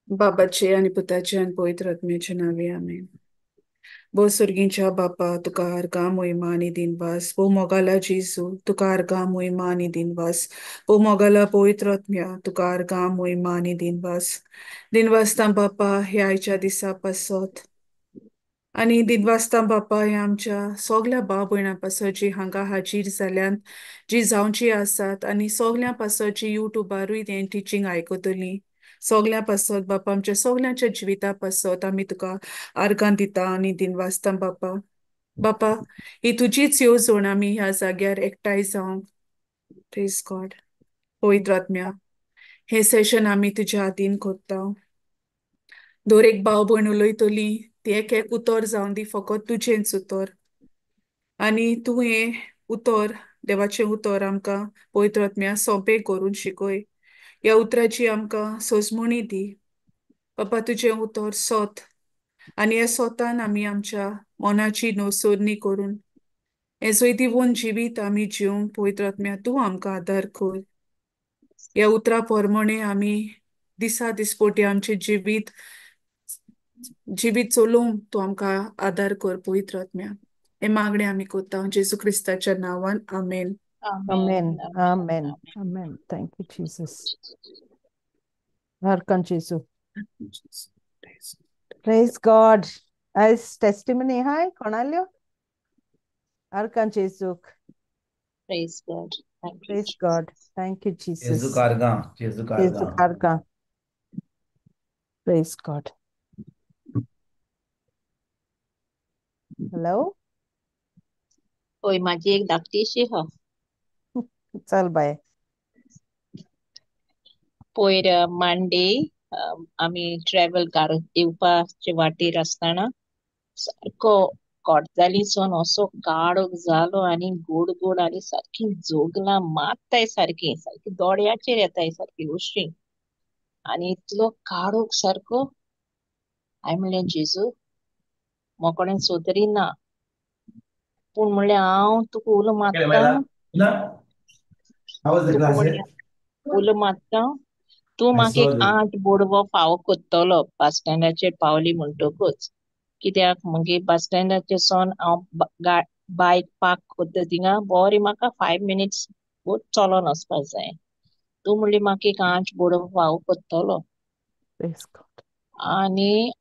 बाबाचे आणि पुताचे आणि पवित्र आत्म्याचे नावे आमेन. भो सुर्गींच्या बापा तुका आर्गां मोहिमा आणि दिनवास. भो मोगाला जेजू तुका आर्गां मोहिमा आणि दिनवास. भो मोगाला पवित्र आत्म्या तुका आर्गां मोहिमा आणि दिनवास. दिनवासता बापा हे आयच्या दिसा पासत आणि दिनवासता बापा हे आमच्या सगल्या भाव भयणां पासत जी हांगा हाजीर जाल्यात, जी जावची आसात आणि सगल्या पासत जी युट्यूबारूय तें टिचींग आयकतली. सगल्या पासत बापा आमच्या सगल्यांच्या जिविता पासत आमी तुका आर्गां दिता आणि दिनवासता बापा. बापा ही तुजीच येवजण आमी ह्या जाग्यार एकठांय जावंक. Praise God. पवित्र आत्म्या हे सेशन आमी तुज्या हातीन कोत्ता. दर एक भाव भयण उलयतली ती एक एक उतर जावन दी फकत तुजेंच उतर. आणि तूं हे उतर देवाचें उतर आमकां पवित्र आत्म्या सोंपें करून शिकय. ह्या उतराची आमकां सोजमणी दी. बापा तुजें उतर सोत आणि ह्या सोतान आमी आमच्या मनाची नवसोदणी करून हे दिवून जिवीत आमी जिवंक पवित्र आत्म्या तूं आमकां आदार कर. ह्या उतरा प्रमाणे आमी दिसा दिसपोटी आमचे जिवीत जिवीत चलोवंक तूं आमकां आदार कर पवित्र आत्म्या. हे मागणे आमी कोत्ता जेजू क्रिस्ताच्या नांवान आमेन. Amen. Amen. Amen. Amen. Amen. Thank you, Jesus. Welcome, Jesus. Praise God. As testimony, hi, Cornelio. Welcome, Jesus. Praise God. Thank you, Praise Jesus. God. Thank you, Jesus. जेजू कारगा जेजू Jesus कारगा Karka. Praise God. Hello. होय माझी एक धाकटीशी हा चल bye. पयर मांडे आमी travel car येवपाचे वाटेर आसतना सारको कोडचालीसून असो काळोख जालो आणि गोड गोड आणि सारखी जोगलां मारताय सारखी सारखी दोळ्याचेर येताय सारखी उश्री आणि इतलो काळोख सारको. हांवें म्हणलें जेजू मोकोडें सोदरी ना पूण म्हणलें हांव तुका उलो मारता How was the Tuka class? म्हणलें उलो मारता तूं I म्हाका saw एक the 8 बोडवो फावो कोत्तलो बस स्टँडाचेर पावली म्हणटकूच. कित्याक मगे बस स्टँडाचेर सोन हांव बायक पार्क कोत्ता थिंगा बोरी म्हाका 5 मिनिट्स चलोन वचपाक जाय. तूं म्हणली म्हाका एक 8 बोडवो फावो कोत्तलो Praise God. आनी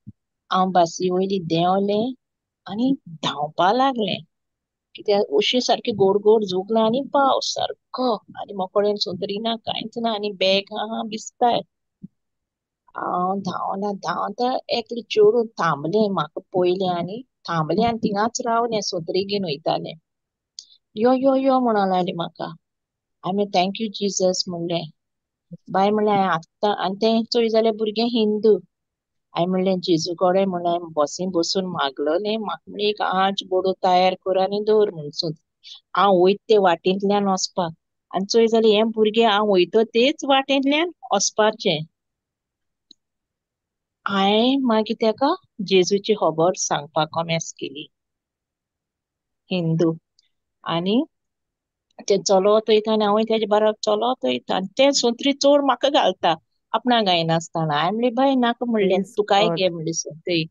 हांव बसी वयली देंवलें आनी धांवपा लागलें. कित्याक अशी सारकी गोड गोड जोगलां आनी पावस सारको आनी मोकोडेन सोदरीना कांयच ना आनी बॅग आहा भिजताय. हांव धांवता एकलें चेडूं थांबलें म्हाका पयलें आनी थांबलें आनी थिंगाच रावलें सोदरी घेवन वयतालें. यो यो यो म्हणो लागलें म्हाका. हांवें थँक्यू जिजस म्हणलें. बाय म्हणलें हांवें आत्तां आनी तें चोय जाल्यार भुरगें हिंदू. हांवें म्हणलें जेजू कोडे म्हणलें हांवें बसीन बसून मागलोलें म्हाका म्हणलें एक 8 बोडो तयार कर आनी दवर म्हणसून. हांव वयता ते वाटेंतल्यान वचपाक आनी चोय जाल्यार हें भुरगें हांव वयता तेच वाटेंतल्यान वचपाचें. हांवें मागीर तेका जेजूची खबर सांगपाक कॉमेस केली. हिंदू आनी तें चलोत वयता आनी हांवूय तेजे बाराबर चलोत वयता आनी तें सोत्री चोर म्हाका घालता आपणा गायनासतना. हांवें म्हणलें बाय नाका म्हणलें Praise तुकाय God. घे म्हणलें सोत्री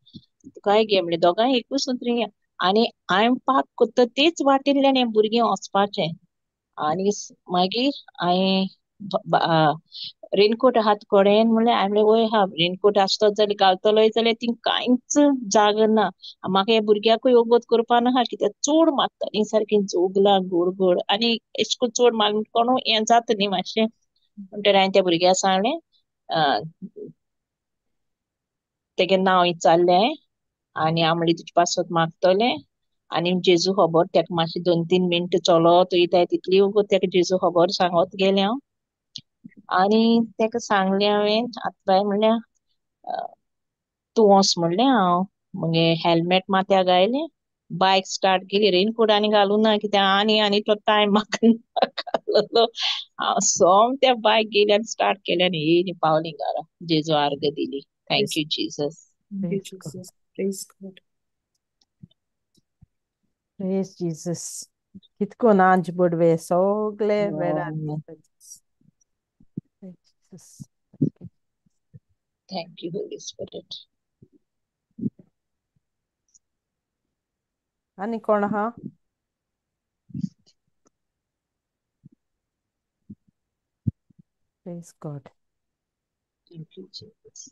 तुकाय घे म्हणलें दोगांय एकूच सोत्री घे. आनी हांवें पाक कोत्ता तेच वाटेंतल्यान हें भुरगें वचपाचें. आनी मागीर हांवें रेनकोट आहा तुकोडेन म्हणलें हांवें म्हणलें वय हा रेनकोट आसतोच जाल्यार घालतलोय जाल्यार थिंग कांयच जागो ना. म्हाका हे भुरग्याकूय ओगोत करपा नाहा कित्याक चोड मारतालीं सारकीं जोगलां गोड गोड आनी एशे कोन्न चोड मारून कोणू हें जाता न्ही मातशें. म्हणटकीर हांवें त्या भुरग्याक सांगलें तेगे नांव विचारलें आनी हांव म्हणलें तुजे पासत मागतलें आनी जेजू खबर तेका मातशें 2-3 मिनटां चलोत वयताय तितली ओगोत तेका जेजू खबर सांगत गेलें हांव. आनी तेका सांगलें हांवें आतां बाय म्हणलें तूं वच म्हणलें हांव मगे हेल्मेट माथ्याक घायलें बायक स्टार्ट केली रेनकोट आनी घालूं ना कित्याक आनी तो टायम म्हाका नाकालो. हांव सोम त्या बायक गेली आनी स्टार्ट केलें आनी येयलीं पावलीं घरा. जेजू आर्ग दिली. Thank you Jesus. Praise God. Praise God. Praise Jesus. कितको नाच बुडवे सोगले वेळा. Amen. Praise Jesus. Thank you. Thank you, Holy Spirit. आणि कोण आहा? Praise God. Thank you, Jesus.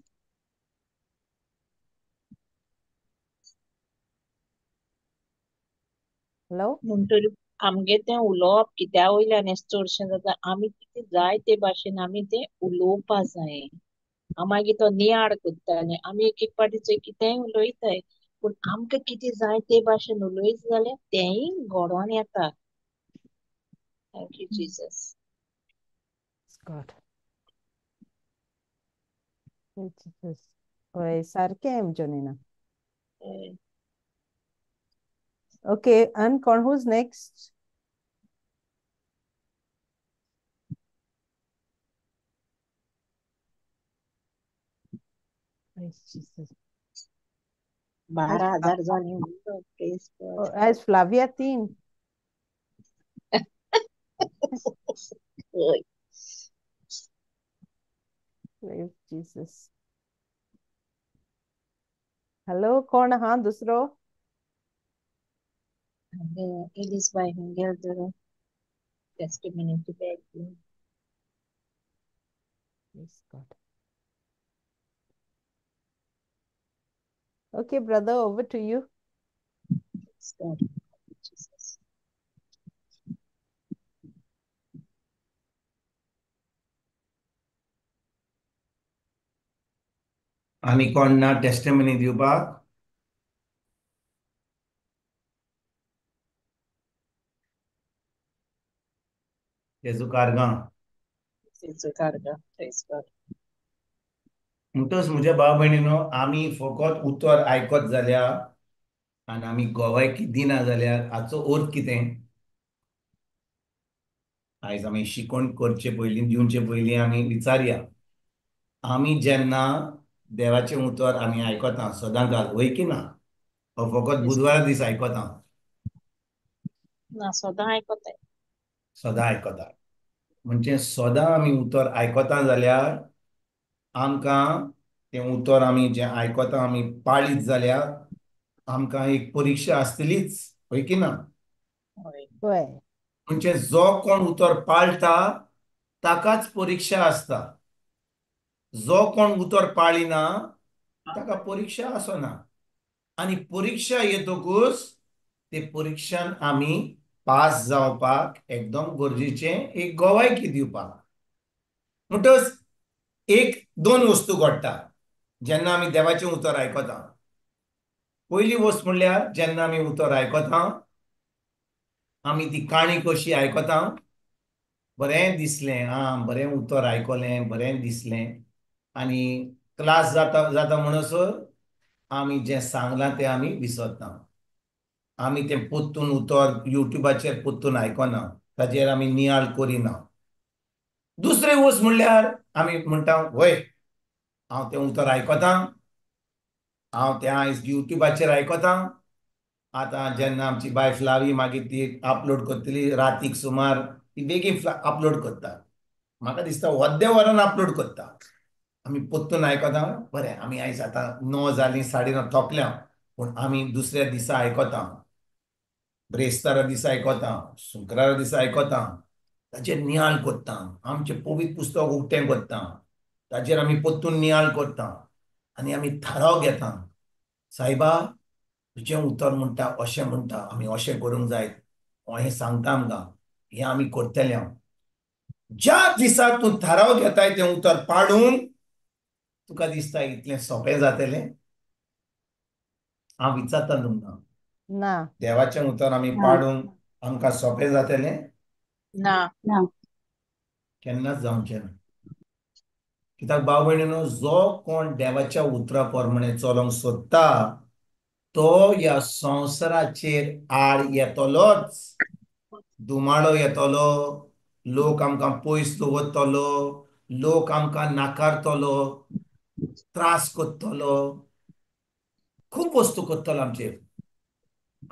Hello? म्हणटरी आमगे तें उलोवप कित्या वयल्यान हें चडशें जाता आमी कितें जाय ते भाशेन आमी तें उलोवपा जाय मागीर तो नियाड करताले आमी एक एक पाटी चोय कितेंय उलयताय पूण आमकां कितें जाय ते भाशेन उलयत जाल्यार तेंय घडोवन येता thank you Jesus Praise God. Jesus. होय सारकें Angelina. Okay, and who's next? Praise Jesus. 12,000 जाली म्हणून praise Oh, as Flavia Teen. God Praise Jesus. Hello, कोण आहा दुसरो? Ellis by Hengel the testimony to beg you. Praise God. Okay, brother, over to you. Praise God. Jesus. आनी कोण ना testimony दिवपाक जेजू कारगां Praise God. Praise God. म्हणटच म्हज्या भाव भयणीनो आमी फकत उतर आयकत जाल्यार आनी आमी गोवायकी दिना जाल्यार हाचो अर्थ कितें आयज आमी शिकोण करचे पयलीं दिवचे पयलीं आमी विचारया आमी जेन्ना देवाचें उतर आमी आयकता सदांच वय की ना हो फकत बुधवारा दीस आयकता ना सदां आयकताय सदां आयकता म्हणजे सदां आमी उतर आयकता जाल्यार आमकां तें उतर आमी जें आयकता आमी पाळीत जाल्यार आमकां एक परिक्षा आसतलीच वय की ना होय होय म्हणजे जो कोण उतर पाळटा ताकाच परिक्षा आसता जो कोण उतर पाळिना ताका परिक्षा आसना आनी परिक्षा येतकूच ते परिक्षान आमी पास जावपाक एकदम गरजेचें एक गोवायकी दिवपाक म्हणटच एक दोन वस्तू घडटा जेन्ना आमी देवाचें उतर आयकता पयली वस्त म्हणल्यार जेन्ना आमी उतर आयकता आमी ती काणी कशी आयकता बरें दिसलें आं बरें उतर आयकलें बरें दिसलें आनी क्लास जाता जाता म्हणसर आमी जें सांगलां तें आमी विसरता आमी तें पोत्तून उतर युट्यूबाचेर पोत्तून आयकना ताचेर आमी नियाळ करिना दुसरी वस्त म्हणल्यार आमी म्हणटा वय हांव तें उतर आयकतां हांव तें आयज युट्यूबाचेर आयकतां आतां जेन्ना आमची बाय फ्लावी मागीर ती अपलोड करतली रातीक सुमार ती बेगीन अपलोड करता म्हाका दिसता अर्दे वरान अपलोड करता आमी पोत्तून आयकता बरें आमी आयज आतां 9 जालीं 9:30 थकल्या पूण आमी दुसऱ्या दिसा आयकता ब्रेस्तारा दिसा आयकता शुक्रारा दिसा आयकता ताचेर नियाळ करता आमचें पवित्र पुस्तक उक्तें करता ताचेर आमी पोत्तून नियाळ करता आनी आमी थाराव घेता सायबा तुजें उतर म्हणटा अशें म्हणटा आमी अशें करूंक जाय हें सांगता आमकां हें आमी करतले हांव ज्या दिसा तूं थाराव घेताय तें उतर पाडूंक तुका दिसता इतलें सोंपें जातलें हांव विचारता तुमकां ना देवाचें उतर आमी पाडूंक आमकां सोंपें जातलें ना केन्नाच जावचें ना कित्याक भाव भयणीनो जो कोण देवाच्या उतरा प्रमाणे चलोंक सोदता तो ह्या संवसाराचेर आड येतलोच दुमाळो येतलो लोक आमकां पयस दवरतलो लोक आमकां नाकारतलो त्रास करतलो खूब वस्तू करतलो आमचेर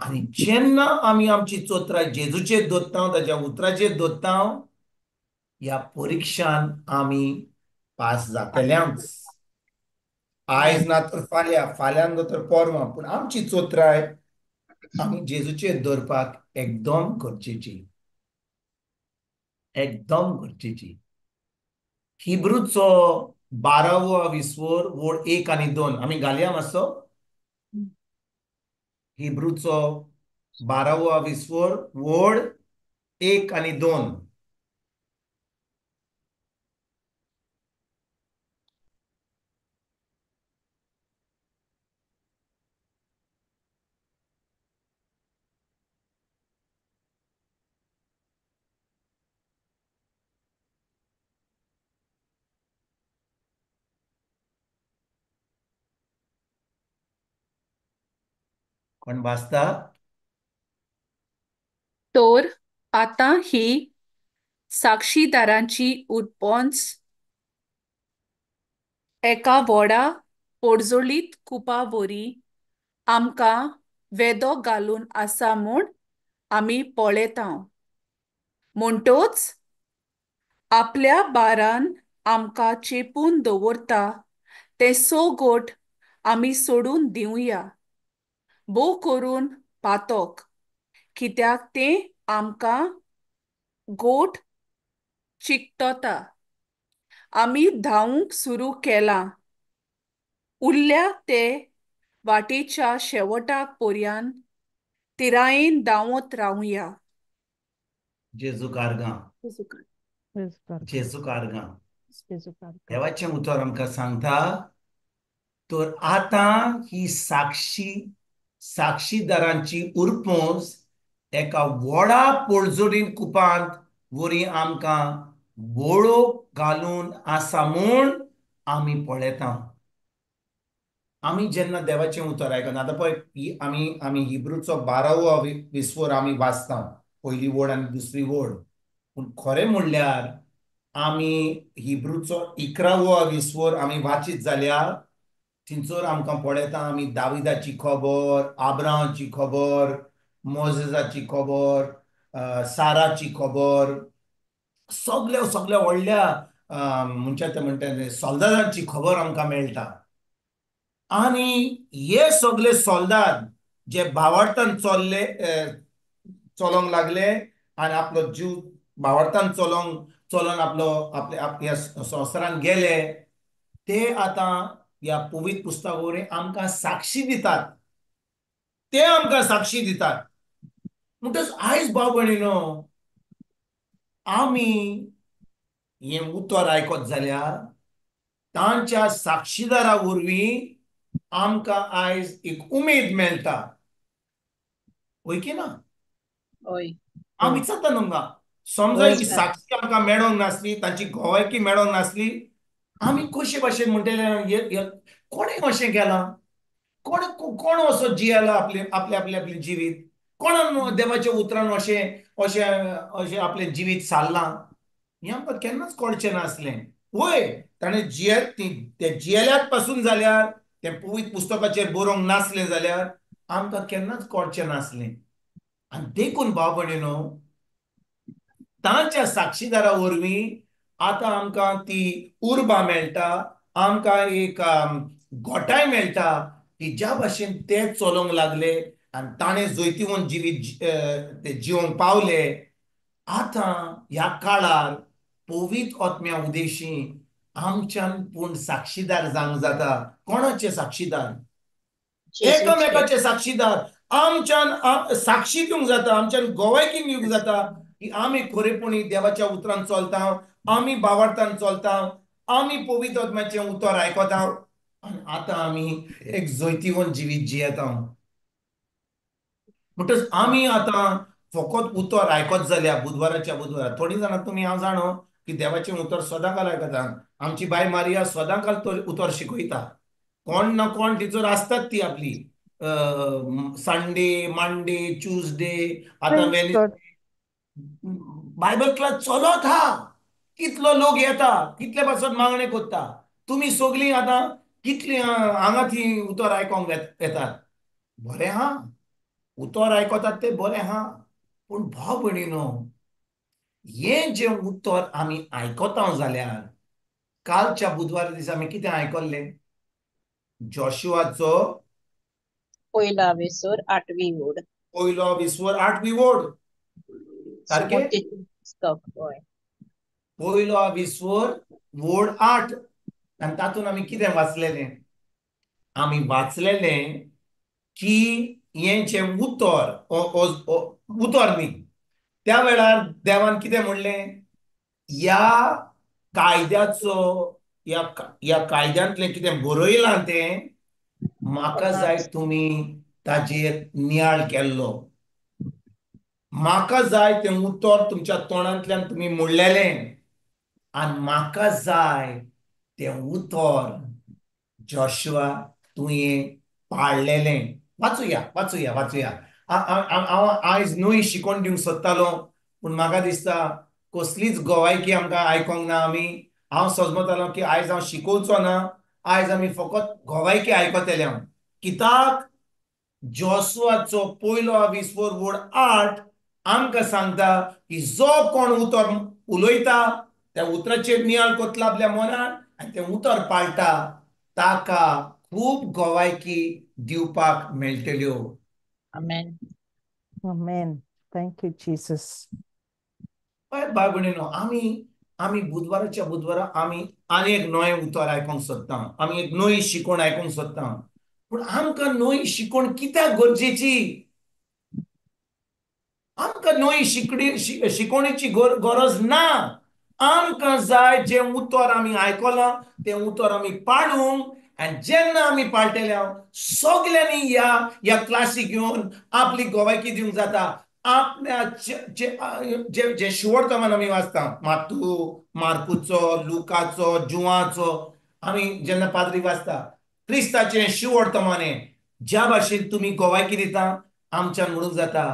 आनी जेन्ना आमी आमची चोत्राय जेजूचेर दवरता ताच्या उतराचेर दवरता ह्या परिक्षान आमी पास जातलेच आयज ना तर फाल्यां, फाल्यां ना तर परवां, पूण आमची चोत्राय आमी जेजूचेर दवरपाक एकदम गरजेची, एकदम गरजेची. हिब्रूचो 12वो विस्वोर वोड 1 आनी 2 आमी घालया मातसो. हिब्रूचो 12वो विस्वोर वोड 1 आनी 2. कोण वाचता? तर आतां ही साक्षीदारांची उरपोंच एका व्हडा पोडजोळीत कुपा वरी आमकां वेदो घालून आसा म्हूण आमी पळयतांव. म्हणटोच आपल्या बारान आमकां चेपून दवरता ते सोगोट आमी सोडून दिवया, भोव करून पातोक, कित्याक तें आमकां गोठ चिकटोता. आमी धांवूंक सुरू केलां, उरल्या ते वाटेच्या शेवटाक पर्यान तिरायेन धांवत रावया. जेजू कारगां, Praise God. जेजू कारगां. Praise God. देवाचें उतर आमकां सांगता, तर आतां ही साक्षीदारांची उरपूस एका व्हडा पोडजोडीन कुपांत वरी आमकां बोळो घालून आसा म्हूण आमी पळयता. आमी जेन्ना देवाचें उतर आयकता, आतां पळय आमी आमी हिब्रूचो 12वो विस्वोर आमी वाचता, पयली वोड आनी दुसरी वोड. पूण खरें म्हणल्यार आमी हिब्रूचो 11वो विस्वोर आमी वाचीत जाल्यार थिंचोर आमकां पळयता आमी दाविदाची खबर, आब्रामाची खबर, मोजेसाची खबर, साराची खबर, सगळ्या सगळ्या व्हडल्या म्हणटा सोल्दादांची खबर आमकां मेळटा. आनी हे सगळे सोल्दाद जे भावार्थान चलोंक लागले आनी आपलो जीव भावार्थान चलोन आपल्या संवसारान गेले, ते आतां ह्या पवित्र पुस्तकावरीं आमकां साक्षी दितात. ते आमकां साक्षी दितात. म्हणटच आयज भाव भयणीनो, आमी हें उतर आयकत जाल्यार तांच्या साक्षीदारा वरवीं आमकां आयज एक उमेद मेळटा. वय की ना? होय. हांव विचारता तुमकां, समजा होय ही सर. साक्षी आमकां मेळोंक नासली, तांची गोवायकी मेळोंक नासली, आमी कशे भाशेन म्हणटले कोणें अशें केलां? कोण असो जियेला आपले जिवीत? कोणान देवाच्या उतरान अशें अशें अशें आपलें जिवीत सारलां? हें आमकां केन्नाच कळचें नासलें. वय, ताणें ते जियेल्यात पासून जाल्यार तें पवित्र पुस्तकाचेर बरोवंक नासलें जाल्यार आमकां केन्नाच कळचें नासलें. आनी देखून भाव भयणीनो, तांच्या साक्षीदारा वरवीं आतां आमकां ती उर्बा मेळटा, आमकां एक घोटाय मेळटा की ज्या भाशेन ते चलोंक लागले आनी ताणें जैतिवंत जिवीत ते जिवंक पावले. आतां ह्या काळार पवित्र आत्म्या उदेशीं आमच्यान पूण साक्षीदार जावंक जाता. कोणाचे साक्षीदार? जेजूचे. एकामेकाचे साक्षीदार. आमच्यान साक्षी दिवंक जाता, आमच्यान गोवायकी दिवंक जाता की आमी खरेपणी देवाच्या उतरान चलता, आमी भावार्थान चलता, आमी पवित्र आत्म्याचें उतर आयकता आनी आतां आमी एक जैतिवंत जिवीत जियेता. म्हणटच आमी आतां फकत उतर आयकत जाल्या बुधवाराच्या बुधवार. थोडीं जाणां तुमी हांव जाणो की देवाचें उतर सदांकाल आयकता. आमची बाय मारिया सदांकाल उतर शिकयता. कोण ना कोण तिचोर आसतात ती आपली संडे, मंडे, ट्यूजडे, आतां Praise God. बायबल क्लास चलत हा. कितलो लोक येता, कितले पासून मागणे कोत्ता. तुमी सगळीं आतां कितलीं हांगा थी उतर आयकोंक येतात. बरें हा, उतर आयकतात ते बरें हा. पूण भाव भयणीनो, हें जें उतर आमी आयकता जाल्यार कालच्या बुधवारा दिसा आमी कितें आयकल्लें? जोशुआचो पहिला विसर 8वी ओळ. पयलो विसवर 8वी ओळ. सारखे? सुमोतेची पुस्तक. होय. पयलो विसवर ओळ 8. आणि तातून आम्ही कितें वाचलेले? आम्ही वाचलेले की हेंचे उतर उतर न्ही, त्या वेळार देवान कितें म्हणलें? या कायद्याचो या कायद्यांतलें कितें बरयलां तें म्हाका जाय तुमी ताजेर नियाळ केल्लो. म्हाका जाय तें उतर तुमच्या तोंडांतल्यान तुमी म्हणलेलें. आनी म्हाका जाय तें उतर जोशुआ तुवें पाळलेलें. वाचुया. हांव आयज न्हय शिकोवन दिवंक सोदतालो, पूण म्हाका दिसता कसलीच गोवायकी आमकां आयकोंक ना आमी. हांव समजतालों की आयज हांव शिकोवचो ना, आयज आमी फकत गोवायकी आयकतले. कित्याक जोशुआचो पयलो विसवर ओळ 8 आमकां सांगता की जो कोण उतर उलयता त्या उतराचेर नियाळ कोतला आपल्या मनान आनी तें उतर पाळटा ताका खूब गोवायकी दिवपाक मेळटल्यो. आमेन. Amen. Thank you, Jesus. पळय भाव भयणीनो, आमी बुधवाराच्या बुधवारा आमी आनी एक नवें उतर आयकोंक सोदता. आमी एक नवी शिकोवण आयकोंक सोदता. पूण आमकां नवी शिकोवण कित्याक गरजेची? आमकां नवी शिकोवणेची गरज ना. आमकां जाय जें उतर आमी आयकलां तें उतर आमी पाळूंक. आनी जेन्ना आमी पाळटले सगल्यांनी ह्या क्लासीक येवन आपली गोवायकी दिवंक जाता. आपल्या जे शिवोर्तमान आमी वाचता, मात्तू, मार्कूचो, लुकाचो, जुवाचो, आमी जेन्ना पाद्री वाचता क्रिस्ताचें शिवोर्तमान हें ज्या भाशेन तुमी गोवायकी दिता आमच्यान म्हणूंक जाता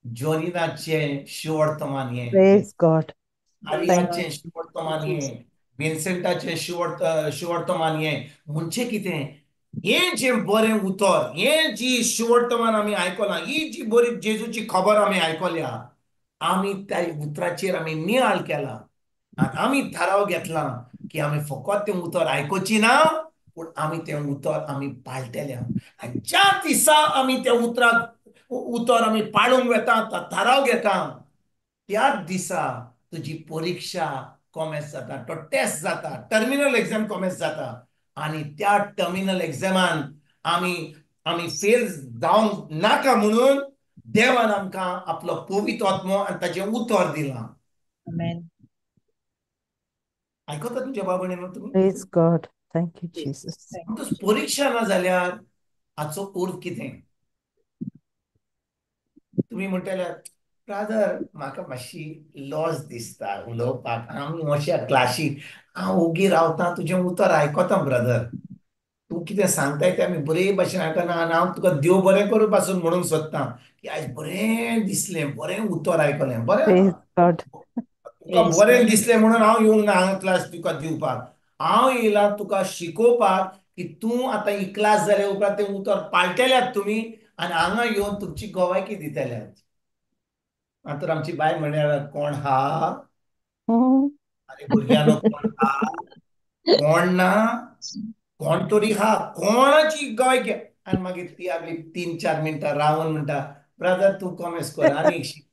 जोनिनाचें शिवोर्तमान हें, Praise God. Thank आर्याचें शिवोर्तमान हें, विन्सेंटाचें शिवोर्तमान हें. म्हणजे कितें? हें जें बरें उतर, हें जी शिवोर्तमान आमी आयकलां, ही जी बरी जेजूची खबर आमी आयकल्या, आमी त्या उतराचेर आमी नियाळ केला. आनी आमी थाराव घेतला की आमी फकत तें उतर आयकुची ना, पूण आमी तें उतर आमी पाळटले. आनी ज्या दिसा आमी त्या उतर आमी पाळूंक वेता, थाराव घेता, त्याच दिसा तुजी परीक्षा कॉमेस जाता, तो टेस्ट जाता, टर्मिनल एग्जाम कॉमेस जाता. आनी त्या टर्मिनल एग्जामान आमी फेल जावंक नाका म्हणून देवान आमकां आपलो पवित्र आत्मो आनी ताचें उतर दिलां. आमेन. आयकता तुमच्या बाबणेन तुमी? Praise God. Thank you, Jesus. समज परीक्षा ना जाल्यार हाचो अर्थ कितें? तुमी म्हणटले ब्रादर म्हाका मातशी लॉस दिसता उलोवपाक, आमी अशा क्लासीक हांव ओगी रावतां तुजें उतर आयकतां ब्रदर. तूं कितें सांगताय तें आमी बरे भाशेन आयकना आनी हांव तुका देव बरें करूं पासून म्हणूंक सोदतां की आयज बरें दिसलें, बरें उतर आयकलें. बरें Praise God. तुका Praise बरें God. दिसलें म्हणून हांव येवंक ना हांगा क्लास तुका दिवपाक. हांव येयलां तुका शिकोवपाक की तूं आतां ही क्लास जाल्या उपरांत तें उतर पाळटल्यात तुमी आनी हांगा येवन तुमची गोवायकी दितल्यात. मातर आमची बाय म्हणल्यार कोण हा? Mhm. आरे भुरग्यानो कोण हा? कोण ना? कोण तरी हा. कोणाची गोवायकी? आनी मागीर ती आपली 3-4 मिनटां रावन म्हणटा ब्रदर तूं कॉमेस कर आनी एक शिक.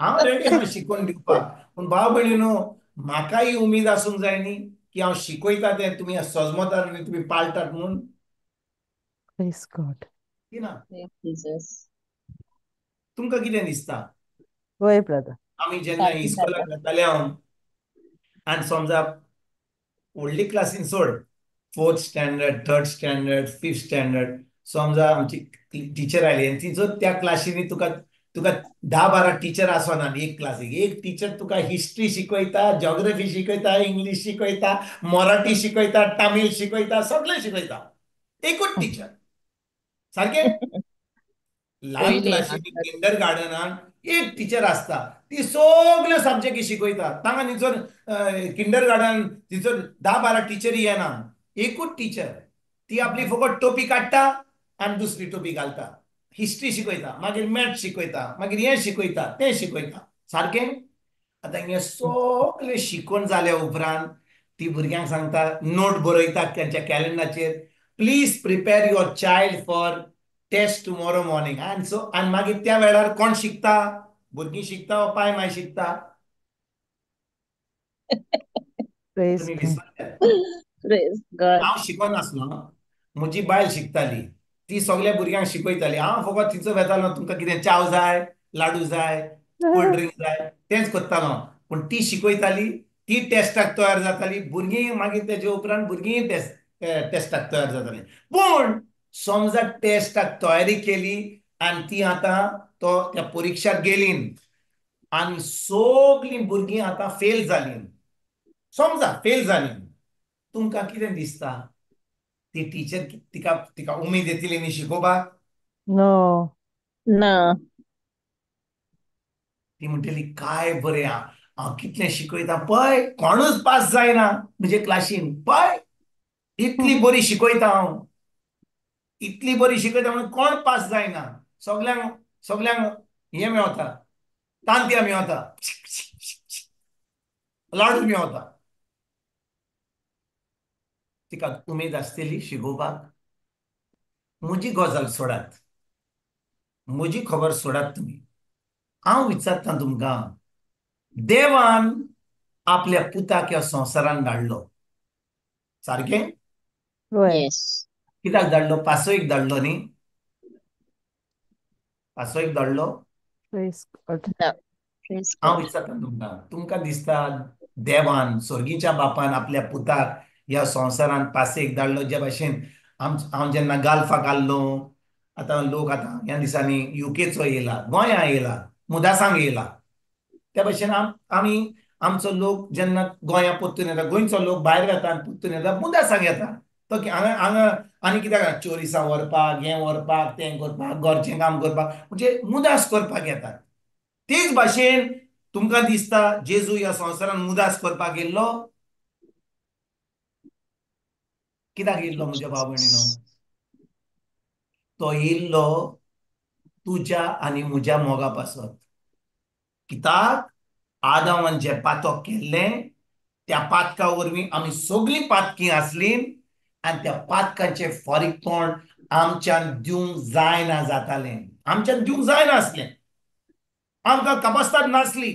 हांव रेडी आहा शिकोवन दिवपाक. पूण भाव भयणीनो, म्हाका ही उमेद आसूंक जाय न्ही की हांव शिकयता तें तुमी समजतात आनी तुमी पाळटात म्हणून. Praise God. की ना? Thank Jesus. तुमकां कितें दिसता? Boy, brother. आमी जेन्ना इस्कॉलाक वताले आनी समजा व्हडली क्लासीन सोड, 4th standard, 3rd standard, 5th standard, समजा आमची टिचर आयली आनी तिचो त्या क्लासीनी तुका 10-12 टिचर आसना एक क्लासीक. एक टिचर तुका हिस्ट्री शिकयता, जॉग्रफी शिकयता, इंग्लीश शिकयता, मराठी शिकयता, तामीळ शिकयता, सगळें शिकयता. एकूच टिचर. सारकें? ल्हान पयली क्लासीनी आसता. किंडरगार्टनान एक टिचर आसता, ती सगळ्यो सब्जेक्टी शिकयता. तांकां थंयसर किंडरगार्टन थंयसर 10-12 टिचरी येना, एकूच टिचर. ती आपली फकत टोपी काडटा आनी दुसरी टोपी घालता. हिस्ट्री शिकयता, मागीर मॅथ्स शिकयता, मागीर हें शिकयता, तें शिकयता. सारकें? आतां हें सगळें शिकून जाल्या उपरांत ती भुरग्यांक सांगता, नोट बरयता तेंच्या कॅलेंडराचेर please prepare your child for test tomorrow morning. आणि मागीर त्या वेळार कोण शिकता? भुरगीं शिकता वा पाय माय शिकता? Praise तुम्ही God. विसरल्यात. Praise God. हांव शिकोनासलो. म्हजी बायल शिकताली. ती सगळ्या भुरग्यांक शिकयताली. हांव फकत तिचो वेतालो तुमकां कितें चाव जाय, लाडू जाय, कोल्ड ड्रिंक जाय तेंच कोत्तालो. पूण ती शिकयताली, ती टेस्टाक तयार जाताली. भुरगीं मागीर तेजे उपरांत भुरगीं टेस्टाक तयार जाताली. पूण समजा टेस्टाक तयारी केली आनी ती आतां त्या परिक्षाक गेली आनी सगळीं भुरगीं आतां फेल जालीं. समजा फेल जालीं. तुमकां कितें दिसता? ती टीचर तिका तिका उमेद येतली न्ही शिकोवपाक? No. No. ती म्हणटली काय बरें हांव कितलें शिकयता पळय, कोणूच पास जायना म्हजे क्लासीन. पळय इतली बरी शिकयता हांव, इतली बरी शिकयता म्हणून कोण पास जायना. सगळ्यांक सगळ्यांक हें मेवता, तांत्या मेवता, लाडू मेवता. तिका उमेद आसतली शिकोवपाक? म्हजी गजाल सोडात, म्हजी खबर सोडात तुमी. हांव विचारता तुमकां, देवान आपल्या पुताक ह्या संवसारान धाडलो, सारकें? Right. Yes. कित्याक धाडलो? पासयेक धाडलो न्ही? पासयेक धाडलो. Praise God. No. Praise हांव God. विचारता तुमकां दिसता देवान सोर्गीच्या बापान आपल्या पुताक ह्या संवसारान पासयेक धाडलो? जे भाशेन हांव जेन्ना गाल्फाक आसलो, आतां लोक आतां ह्या दिसांनी युकेचो येयला, गोंयां येयला, मुदासांग येयला. त्या भाशेन आमी आमचो लोक जेन्ना गोंयां परतून येता, गोंयचो लोक भायर वता आनी परतून येता, मुदासांग येता. तो हांगा आनी कित्याक चोरिसां व्हरपाक, हें व्हरपाक, तें करपाक, घरचें काम करपाक, म्हणजे मुदास करपाक येतात. तेच भाशेन तुमकां दिसता जेजू ह्या संवसारान मुदास करपाक येयल्लो? कित्याक येयल्लो म्हज्या भाव भयणीनो? तो येयल्लो तुज्या आनी म्हज्या मोगा पासत. कित्याक आदामान जें पातक केल्लें, त्या पातका वरवीं आमी सगळीं पातकी आसलीं आनी त्या पातकाचें फारीकपण आमच्यान दिवंक जायना जातालें. आमच्यान दिवंक जायना आसलें. आमकां कपासताद नासली.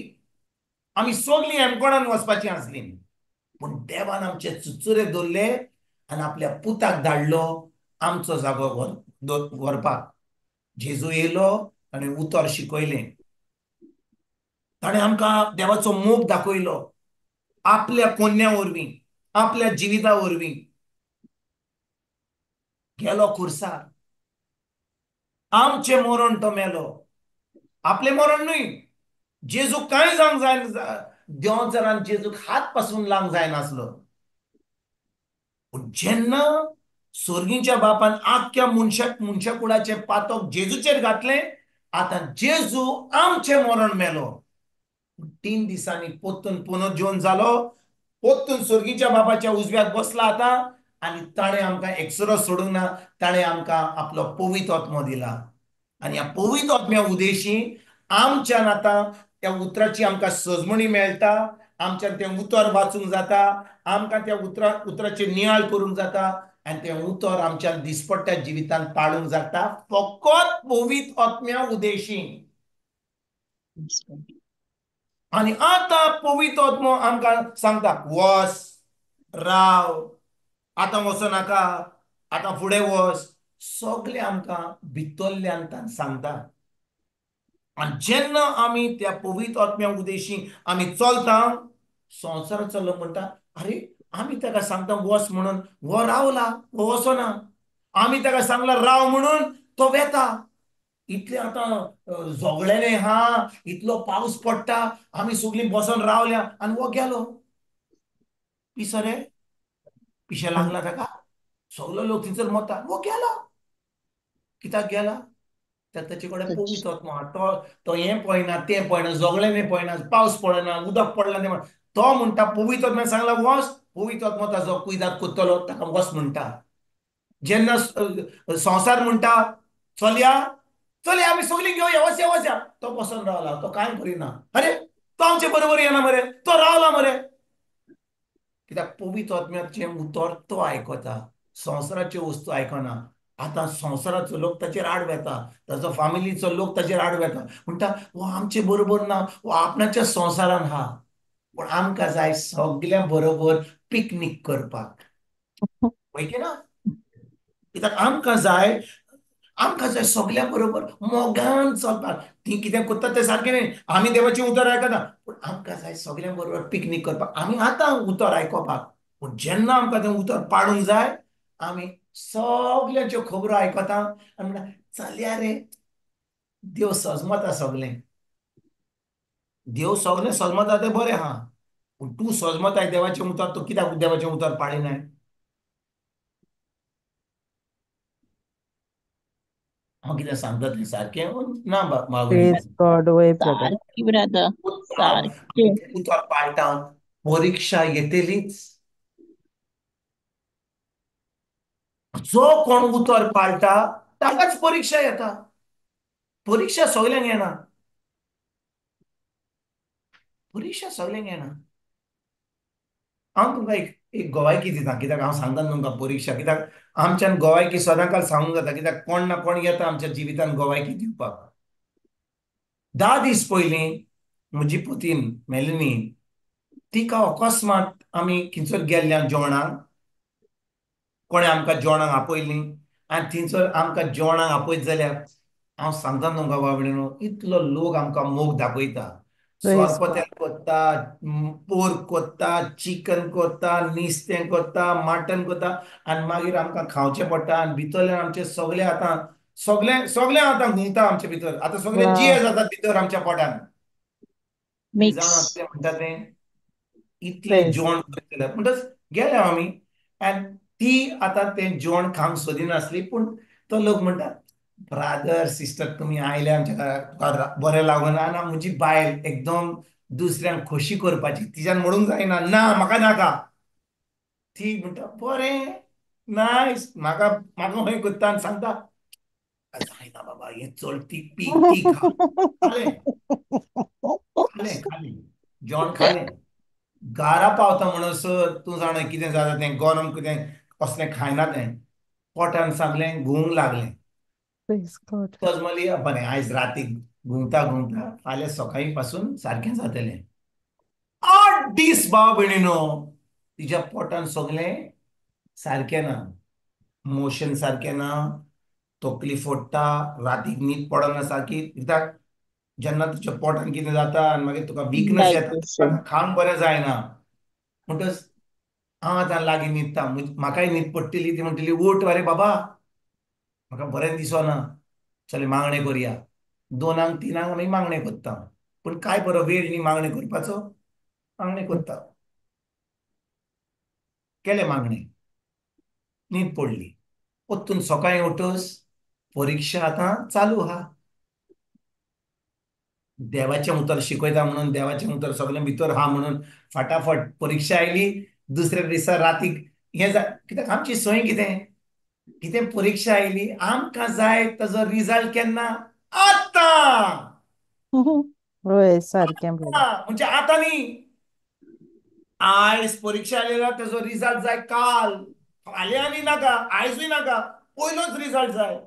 आमी सगळीं हेमकोणान वचपाचीं आसलीं. पूण देवान आमचे चुचुरे दवरले आनी आपल्या पुताक धाडलो आमचो जागो व्हरपाक. जेजू येयलो आनी उतर शिकयलें. ताणें आमकां देवाचो मोग दाखयलो आपल्या कोन्या वरवीं, आपल्या जिविता वरवीं. गेलो खुर्सार. आमचें मरण तो मेलो. आपलें मरण न्हय. जेजूक कांय जावंक जाय, देंवचारान जेजूक हात पासून लावंक जायनासलो. पूण जेन्ना सोर्गीच्या बापान आख्या मनशाकुळाचें पातक जेजूचेर घातलें, आतां जेजू आमचें मरण मेलो. 3 दिसांनी पोत्तून पुनर्जीवन जालो, पोत्तून सोर्गीच्या बापाच्या उजव्याक बसला आतां, आनी ताणें आमकां एकसरो सोडूंक ना. ताणें आमकां आपलो पवित्र आत्मो दिला. आनी ह्या पवित्र आत्म्या उदेशी आमच्यान आतां त्या उतराची आमकां सजमणी मेळटा. आमच्यान तें उतर वाचूंक जाता. आमकां त्या उतराचेर नियाळ करूंक जाता आनी तें उतर आमच्या दिसपट्ट्या जिवितांत पाळूंक जाता, फकत पवित्र आत्म्या उदेशी. Praise God. आनी आतां पवित्र आत्मो आमकां सांगता, वच, राव, आतां वचनाका, आतां फुडें वच. सगळें आमकां भितरल्यान ताण सांगता. आनी जेन्ना आमी त्या पवित्र आत्म्या उदेशी आमी चलता, संवसार चल्लो म्हणटा, अरे आमी ताका सांगता वच म्हणून, वो रावला, वो वचना. आमी ताका सांगला राव म्हणून, तो वेता. इतलें आतां झगडलेलें हा, इतलो पावस पडटा, आमी सगळीं बसून रावल्या आनी वो गेलो. पिसो रे, पिशें लागला ताका. सगलो लोक थंयसर मरता, वो गेलो. कित्याक गेला? ताचे कडेन पवित्र आत्मो आहा. तो हें पळयना, तें पळयना, झगडलेलें पळयना, पावस पडना, उदक पडना तें पळयना. तो म्हणटा पवित्र आत्म्यान सांगला वच, पवित्र आत्मो ताजो कुयदाद करतलो, ताका वच म्हणटा. जेन्ना संवसार म्हणटा चलया, चलया आमी सगळीं घेवया, वचया वचया, तो बसून रावला, तो कांय करिना. अरे तो आमचे बरोबर येना मरे, तो रावला मरे. कित्याक पवित्र आत्म्याचें उतर तो आयकता. संवसाराच्यो वस्तू आयकना. आतां संवसाराचो लोक ताचेर आड येता, ताचो फॅमिलीचो लोक ताचेर आड येता, म्हणटा हो आमचे बरोबर ना, हो आपणाच्या संवसारान हा. पूण आमकां जाय सगळ्या बरोबर पिकनीक करपाक, वय की ना? कित्याक आमकां जाय सगळ्या बरोबर मोगान चलपाक. ती कितें करता तें सारकें न्ही, आमी देवाचें उतर आयकता, पूण आमकां जाय सगळ्या बरोबर पिकनीक करपाक. आमी आतां उतर आयकोपाक, पूण जेन्ना आमकां तें उतर पाडूंक जाय, आमी सगळ्यांच्यो खबरो आयकता आनी म्हणटा चलया रे, देव सजमता सगळें. देव सगळें सजमता तें बरें आहा, पूण तूं सजमताय देवाचें उतर, तूं कित्याक देवाचें उतर पाळिनाय? हांव कितें सांगता तें सारकें ना मागणी? Praise God. वय ब्रदर. सारकी ब्रदर, सारके. उतर पाळटा, परीक्षा येतलीच. जो कोण उतर पाळटा ताकाच परीक्षा येता. परीक्षा सगळ्यांक येना. परीक्षा सगळ्यांक येना. हांव तुमकां एक गोवायकी दिता, कित्याक हांव सांगता तुमकां परीक्षा, कित्याक आमच्यान गोवायकी सदांकाल सांगूंक जाता, कित्याक कोण ना कोण येता आमच्या जिवितांत गोवायकी दिवपाक. 10 दीस पयलीं म्हजी पुतीन मेलिनी, तिका अकस्मात आमी खंयसर गेल्ल्या जेवणाक, कोणें आमकां जेवणाक आपयलीं आनी थंयसर आमकां जेवणाक आपयत जाल्यार हांव सांगता तुमकां बाबडीनो, इतलो लोक आमकां मोग दाखयता. Praise God. सोरपोतेल कोत्ता, पोर्क कोत्ता, चिकन कोत्ता, नुस्तें कोत्ता, मटन कोत्ता, आनी मागीर आमकां खावचें पडटा. आनी भितरल्यान आमचें सगळें आतां सगळें आतां घुंवता आमचे भितर. आतां सगळे Wow. जिये जातात भितर आमच्या पोटान. तुमी मिक्स. जाणा कितें म्हणटा तें? इतलें Praise. जेवण करतले म्हणटच गेले आमी. आनी ती आतां तें जेवण खावंक सोदिनासली, पूण तो लोक म्हणटा ब्रादर सिस्टर तुमी आयले आमच्या घराक, तुका बरें लागना ना. म्हजी बायल एकदम दुसऱ्यांक खोशी करपाची, तिच्यान म्हणूंक जायना ना म्हाका नाका. ती म्हणटा बरें नायस, म्हाका खंय करता आनी सांगता जायना बाबा, हें चड ती खा. खालें खालें जेवण खालें. घारा पावता म्हणसर तूं जाणा कितें जाता तें, गरम कितें कसलें खायना तें, पोटान सांगलें घुंवंक लागलें. Praise God. तजमली बरें आयज रातीक घुंवता घुंवता फाल्यां सकाळी पासून सारकें जातलें. 8 दीस भाव भयणीनो तिच्या पोटान सगलें सारकें ना. मोशन सारकें ना, तकली फोडटा, रातीक न्हीद पडना सारकी. कित्याक जेन्ना तुज्या पोटान कितें जाता आनी मागीर तुका विकनस येता, डायजेशन. खावंक बरें जायना. म्हणटच हांव आतां लागीं न्हिदता, म्हाकाय न्हीद पडटली. ती म्हणटली उठ रे बाबा, म्हाका बरें दिसना, चल मागणें करया. 2 3 आमी मागणें करता, पूण काय बरो वेळ न्ही मागणें करपाचो. मागणें करता, केलें मागणें, न्हीद पडली. परतून सकाळीं उठूस परीक्षा आतां चालू आहा. देवाचें उतर शिकयता म्हणून, देवाचें उतर सगळें भितर आहा म्हणून फटाफट परीक्षा आयली. दुसऱ्या दिसा रातीक हें कित्याक आमची संय कितें, कितें परीक्षा आयली आमकां जाय ताजो रिजल्ट केन्ना? आतां. वय सारकें ब्रदर. म्हणजे आतां न्ही. आयज परीक्षा आयल्या ताजो रिजल्ट जाय काल, फाल्यां आनी नाका, आयजूय नाका, पयलोच रिजल्ट जाय.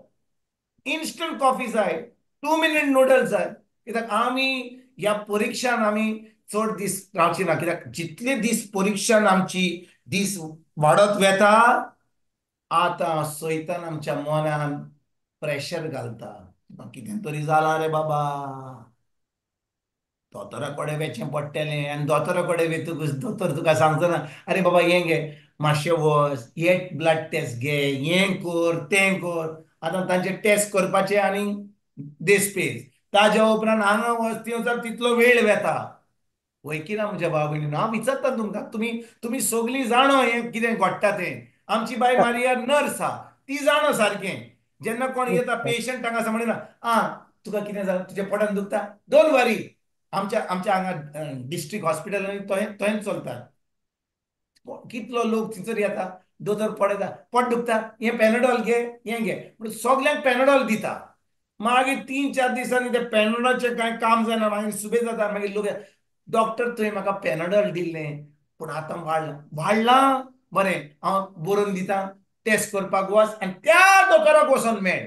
इन्स्टंट कॉफी जाय, 2 मिनिट नूडल्स जाय. कित्याक आमी ह्या परीक्षान आमी चड दीस रावची ना. कित्याक जितले दीस परीक्षान आमची दीस वाडत वेता, आतां सैतान आमच्या मनान प्रेशर घालता. कितें तरी जालां रे बाबा, दोतोरा कडेन वचचें पडटलें. आनी दोतोरा कडेन वेतकूच दोतोर तुका सांगचो ना अरे बाबा हें घे मातशें वच, हे ब्लड टेस्ट घे, हें कर तें कर. आतां तांचे टेस्ट करपाचे आनी देस्पेस. ताज्या उपरांत हांगा वच थंय वच, तितलो वेळ वेता. वय की ना म्हज्या भाव भयणीनो? हांव विचारता तुमकां, तुमी सगळीं जाणो हें कितें घडटा तें. आमची बाय मारिया नर्स आहा, ती जाणो सारकें. जेन्ना कोण येता पेशंट तांकां सांग म्हणना तुका कितें जालें, तुज्या पोटान दुखता, डोंट वरी. आमच्या हांगा डिस्ट्रिक्ट हॉस्पिटलांनी थंयच चलता. कितलो लोक थंयसर येता, दोतोर पळयता, पोट दुखता, हें पॅनडॉल घे, हें घे म्हणून सगल्यांक पॅनडॉल दिता. मागीर 3 4 दिसांनी ते पॅनडॉलचें कांय काम जायना, मागीर सुबेज जाता. मागीर लोक डॉक्टर थंय म्हाका पॅनडॉल दिल्लें, पूण आतां वाडलां बरें हांव बरोवन दितां, टेस्ट करपाक वच आनी त्या दोतोराक वचोन मेळ.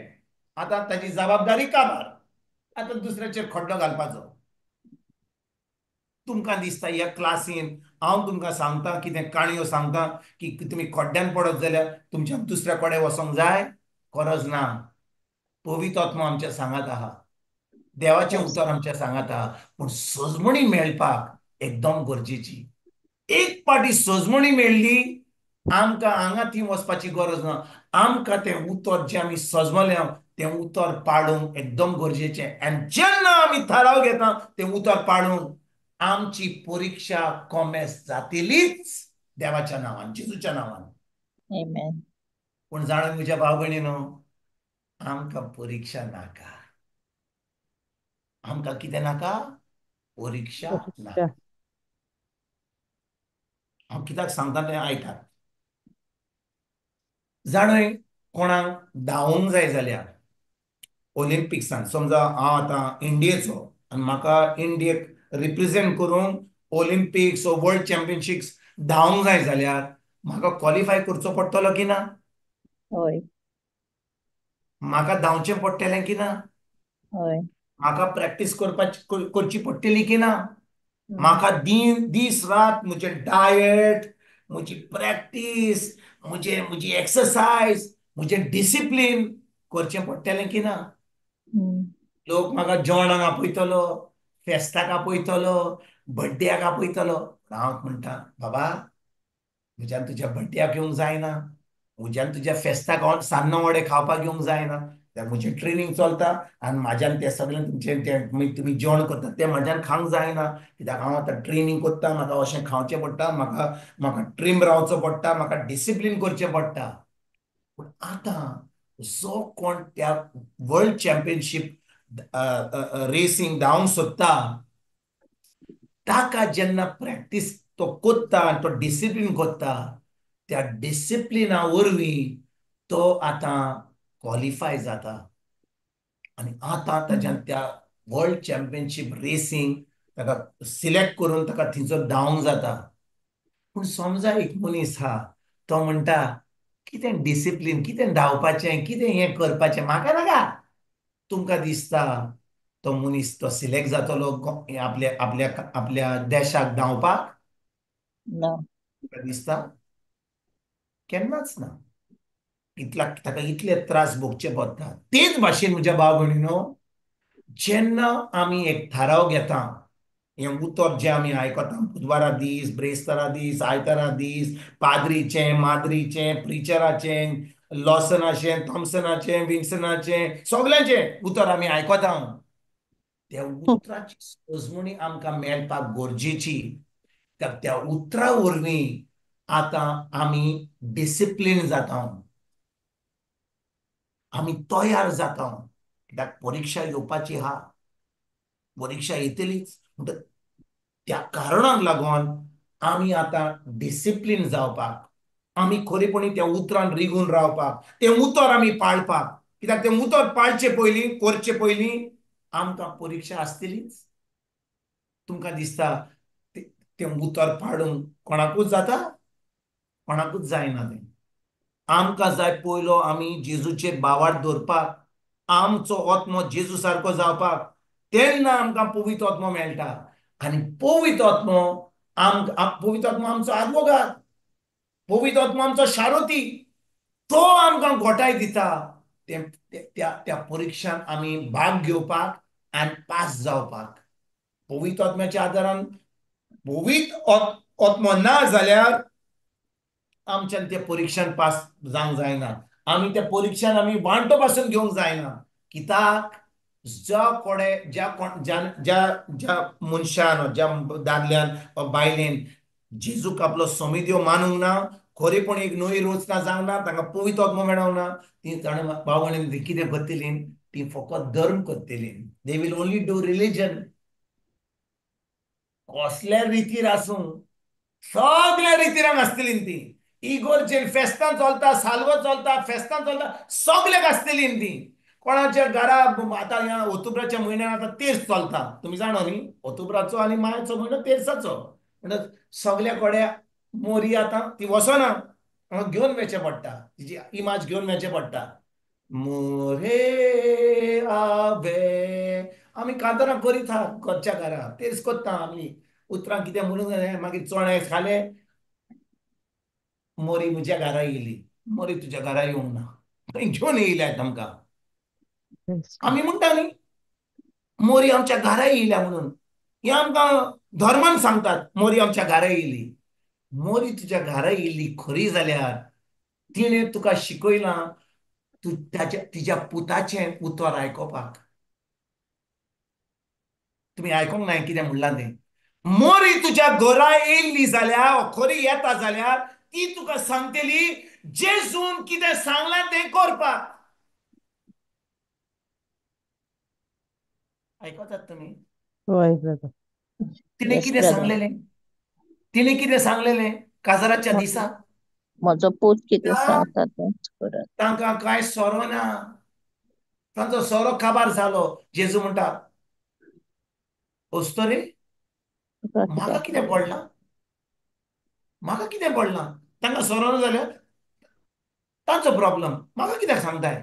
आतां ताची जबाबदारी काबार. आतां दुसऱ्याचेर खड्डो घालपाचो. तुमकां दिसता ह्या क्लासीन हांव तुमकां सांगता कितें काणयो सांगता की तुमी खड्ड्यान पडत जाल्यार तुमच्या दुसऱ्या कडेन वचोंक जाय? गरज ना. पवित्र आत्मा आमच्या सांगात आहा. देवाचें Yes. उतर आमच्या सांगात आहा. पूण सजमणी मेळपाक एकदम गरजेची. एक पाटी सजमणी मेळ्ळी आमकां हांगा थी वचपाची गरज ना. आमकां तें उतर जें आमी सजमल्या तें उतर पाळूंक एकदम गरजेचें. आनी जेन्ना आमी थाराव घेता तें उतर पाळूंक आमची परीक्षा कोमेस जातलीच देवाच्या नांवान, जेजूच्या नांवान. Amen. पूण जाणा म्हज्या भाव भयणीनो, आमकां परीक्षा नाका. आमकां कितें नाका? परीक्षा नाका. हांव कित्याक सांगता तें आयकात. जाणय कोणाक धांवूंक जाय जाल्यार ओलिंपिक्सान समजा हांव आतां इंडियेचो आनी म्हाका इंडियेक रिप्रेझेंट करून ओलिंपिक्स वा वर्ल्ड चॅम्पियनशिप्स धांवूंक जाय जाल्यार म्हाका क्वॉलिफाय करचो पडटलो की ना? होय. म्हाका धांवचें पडटलें की ना? होय. म्हाका प्रॅक्टीस करची पडटली की ना? हम्म. म्हाका दीस रात म्हजें डायट, म्हजी प्रॅक्टीस, म्हजी एक्सरसायज, म्हजें डिसिप्लीन करचें पडटलें की ना? हम्म. लोक म्हाका जेवणाक आपयतलो, फेस्ताक आपयतलो, बड्डेक आपयतलो. हांव म्हणटा बाबा म्हज्यान तुज्या बड्डेक येवंक जायना, म्हज्यान तुज्या फेस्ताक हांव सान्नां वडे खावपाक येवंक जायना. कित्याक म्हजें ट्रेनींग चलता आनी म्हाज्यान तें सगळें तुमचें तुमी जेवण करता तें म्हाज्यान खावंक जायना. कित्याक हांव आतां ट्रेनींग करता, म्हाका अशें खावचें पडटा, म्हाका ट्रीम रावचो पडटा, म्हाका डिसिप्लीन करचें पडटा. पूण आतां जो कोण त्या वर्ल्ड चॅम्पियनशीप रेसींग धांवंक सोदता ताका जेन्ना प्रॅक्टीस तो कोत्ता आनी तो डिसिप्लीन कोत्ता त्या डिसिप्लिना वरवीं तो आतां क्वॉलिफाय जाता. आनी आतां ताच्यान त्या वर्ल्ड चॅम्पियनशीप रेसींग ताका सिलेक्ट करून ताका थंयसर धांवंक जाता. पूण समजा एक मनीस आहा तो म्हणटा कितें डिसिप्लीन, कितें धांवपाचें, कितें हें करपाचें म्हाका नाका. तुमकां दिसता तो मनीस तो सिलेक्ट जातलो आपल्या देशाक धांवपाक? No. तुका दिसता? केन्नाच ना. ताका इतले त्रास भोगचे पडटा. तेच भाशेन म्हज्या भाव भयणीनो, जेन्ना आमी एक थाराव घेता, हें उतर जें आमी आयकता बुधवारा दीस, ब्रेस्तारा दीस, आयतारा दीस, पाद्रीचें, माद्रीचें, प्रिचराचें, लॉसनाचें, थॉमसनाचें, विन्सनाचें, सगळ्यांचें उतर आमी आयकता. त्या उतराची सजमणी आमकां मेळपाक गरजेची. त्या उतरा वरवीं आतां आमी डिसिप्लीन जाता, आमी तयार जाता. कित्याक परीक्षा येवपाची आहा, परीक्षा येतलीच. त्या कारणाक लागून आमी आतां डिसिप्लीन जावपाक, आमी खरेपणी त्या उतरान रिगून रावपाक, तें उतर आमी पाळपाक. कित्याक तें उतर पाळचे पयलीं, करचे पयलीं आमकां परीक्षा आसतलीच. तुमकां दिसता तें उतर पाळूंक कोणाकूच जाता? कोणाकूच जायना तें. आमकां जाय पयलो आमी जेजूचेर बावार दवरपाक, आमचो आत्मो जेजू सारको जावपाक. तेन्ना आमकां पवित्र आत्मो मेळटा. आनी पवित्र आत्मो आमचो आदवोगाद, पवित्र आत्मो आमचो शारोती. तो आमकां घोटाय दिता त्या परीक्षान आमी भाग घेवपाक आनी पास जावपाक. पवित्र आत्म्याच्या आदारान पवित्र आत्मो ना जाल्यार आमच्यान त्या परीक्षान पास जावंक जायना. आमी त्या परीक्षान आमी वांटो पासून घेवंक जायना. कित्याक ज्या मनशान, ज्या दादल्यान वा बायलेन जेजूक आपलो स्वामी देव मानूंक ना, खरेपणी एक नवी रचना जावंक ना, तांकां पवित्र आत्मो मेळोंक ना, ती जाणा भाव भयणी कितें करतली? ती फकत धर्म करतली. They will only do religion. कसल्या रितीर आसूं, सगळ्या रितीरान आसतली ती. इगोर्जेर फेस्तां चलता, साल्वो चलता, फेस्तां चलता, सगळ्याक आसतली ती. कोणाच्या घरा आतां ह्या ऑक्टोबराच्या म्हयन्यान आतां तेर्स चलता, तुमी जाणा न्ही, ऑक्टोबराचो आनी मायाचो म्हयनो तेर्साचो. म्हणटच सगळ्या कडेन मोरी आतां ती वचना. हांगा घेवन वचचें पडटा, तिची इमाज घेवन वचचें पडटा. मोरे आवे आमी कांतरां करीत आहा घरच्या घरा, तेच कोत्ता आमी. उतरां कितें म्हणूंक जाय, मागीर चोणे खाले, मोरी म्हज्या घरा येयली, मोरी तुज्या घरा येवंक ना, घेवन येयल्यात आमकां. Praise God. आमी म्हणटा न्ही मोरी आमच्या घरा येयल्या म्हणून, हे आमकां धर्मान सांगतात मोरी आमच्या घरा येयली. मोरी तुज्या घरा येयल्ली खरी जाल्यार तिणे तुका शिकयलां तूं तिच्या पुताचें उतर आयकोपाक. तुमी आयकोंक ना कितें म्हणलां तें. मोरी तुज्या घरा येयल्ली जाल्यार, खरी येता जाल्यार ती तुका सांगतली जेजून कितें सांगलां तें करपाक. आयकतात तुमी? होय ब्रदर. तिने येस कितें ब्रदर. सांगलेलें? तिने कितें सांगलेलें काजाराच्या दिसा? म्हजो पूत कितें त्या- सांगता तेंच करत. तांकां कांय सोरो ना. तांचो सोरो काबार जालो. जेजू म्हणटा ओस्तोरे, तुका म्हाका कित्याक कितें पडलां? म्हाका कितें पडलां? तांकां सोरो ना जाल्यार तांचो प्रॉब्लम. म्हाका कित्याक सांगताय?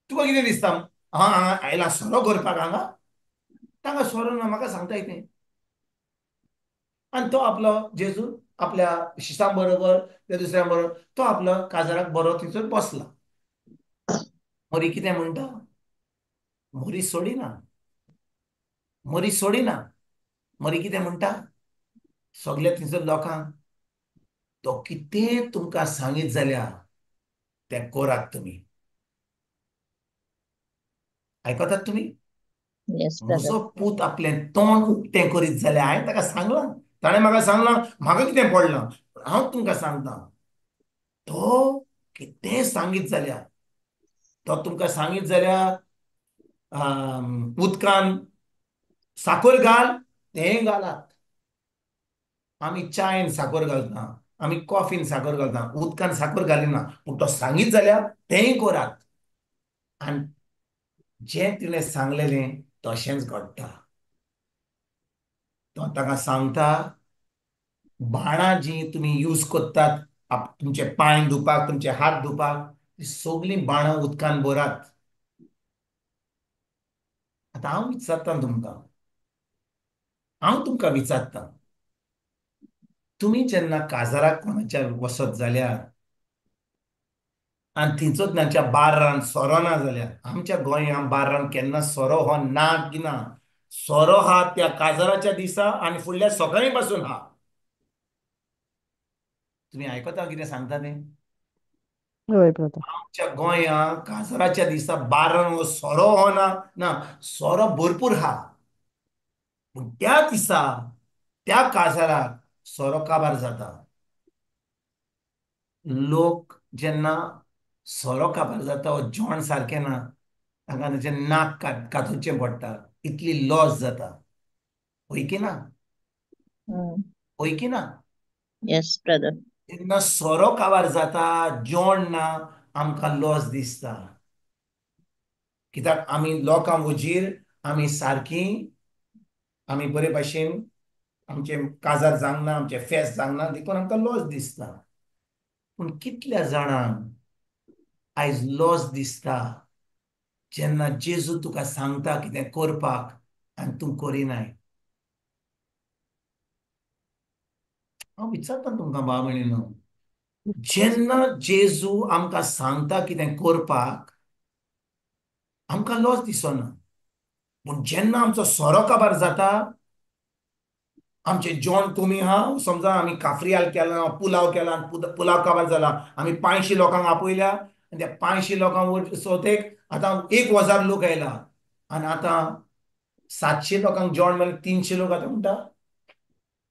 तुका कितें दिसता हांगा आयला सोरो करपाक हांगा? तांकां सोरो ना, म्हाका सांगताय तें. आनी तो आपलो जेजू आपल्या शिशां बरोबर त्या दुसऱ्यां बरोबर तो आपलो काजाराक बरो थंयसर बसला. मोरी कितें म्हणटा? मोरी सोडिना. मोरी सोडिना. मोरी कितें म्हणटा? सगल्या थंयसर लोकांक तो कितें तुमकां सांगीत जाल्यार तें करात तुमी. आयकतात तुमी? येस म्हजो ब्रदर. पूत आपलें तोंड उक्तें करीत जाल्यार हांवें ताका सांगलां. ताणें म्हाका सांगलां म्हाका कितें पडलां. हांव तुमकां सांगतां, तो कितें सांगीत जाल्यार, तो तुमकां सांगीत जाल्यार उदकान साखर घाल, तेंय घालात. आमी चायेन साखर घालता, आमी कॉफीन साखर घालता, उदकान साखर घालिना. पूण तो सांगीत जाल्यार तेंय करात. आनी जें तिणें सांगलेलें तशेंच घडटा. तो ताका सांगता बाणां जीं तुमी यूज कोत्तात तुमचे पांय धुवपाक, तुमचे हात धुवपाक, ती सगळीं बाणां उदकान भरात. आतां हांव विचारतां तुमकां विचारतां, तुमी जेन्ना काजाराक कोणाच्या वसत जाल्यार आनी थंयचो तांच्या बार्रान सोरो ना जाल्यार, आमच्या गोंयांत बार्रान केन्ना सोरो हो ना की ना, सोरो हा त्या काजाराच्या दिसा आनी फुडल्या सकाळी पासून हा. तुमी आयकता कितें सांगता तें? होय ब्रदर. आमच्या गोंयांत काजाराच्या दिसा बार्रान हो सोरो हो ना, सोरो भरपूर हा. पूण त्या दिसा त्या काजाराक सोरो काबार जाता. लोक जेन्ना सोरो काबार जाता हो जेवण सारकें ना, तांकां ताचें नाक कातरचें पडटा, इतली लॉस जाता. होय की ना? होय की ना? Yes brother. जेन्ना सोरो काबार जाता, जेवण ना, आमकां लॉस दिसता. कित्याक आमी लोकां वजीर आमी सारकीं आमी बरे भाशेन आमचें काजार जावंक ना, आमचें फेस्त जावंक ना देखून आमकां लॉस दिसता. पूण कितल्या जाणांक आयज लॉस दिसता जेन्ना जेजू तुका सांगता कितें करपाक आनी तूं करिनाय? हांव विचारतां तुमकां भाव भयणीनो, जेन्ना जेजू आमकां सांगता कितें करपाक आमकां लॉस दिसना. पूण जेन्ना आमचो सोरो काबार जाता, आमचें जेवण कमी आहा, समजा आमी काफ्रियाल केला, पुलाव केला आनी पुलाव काबार जाला, आमी 500 लोकांक आपयल्या आनी त्या 500 लोकांक सोतेक आतां 1000 लोक आयला आनी आतां 700 लोकांक जेवण मेळ्ळें, 300 लोक आतां म्हणटा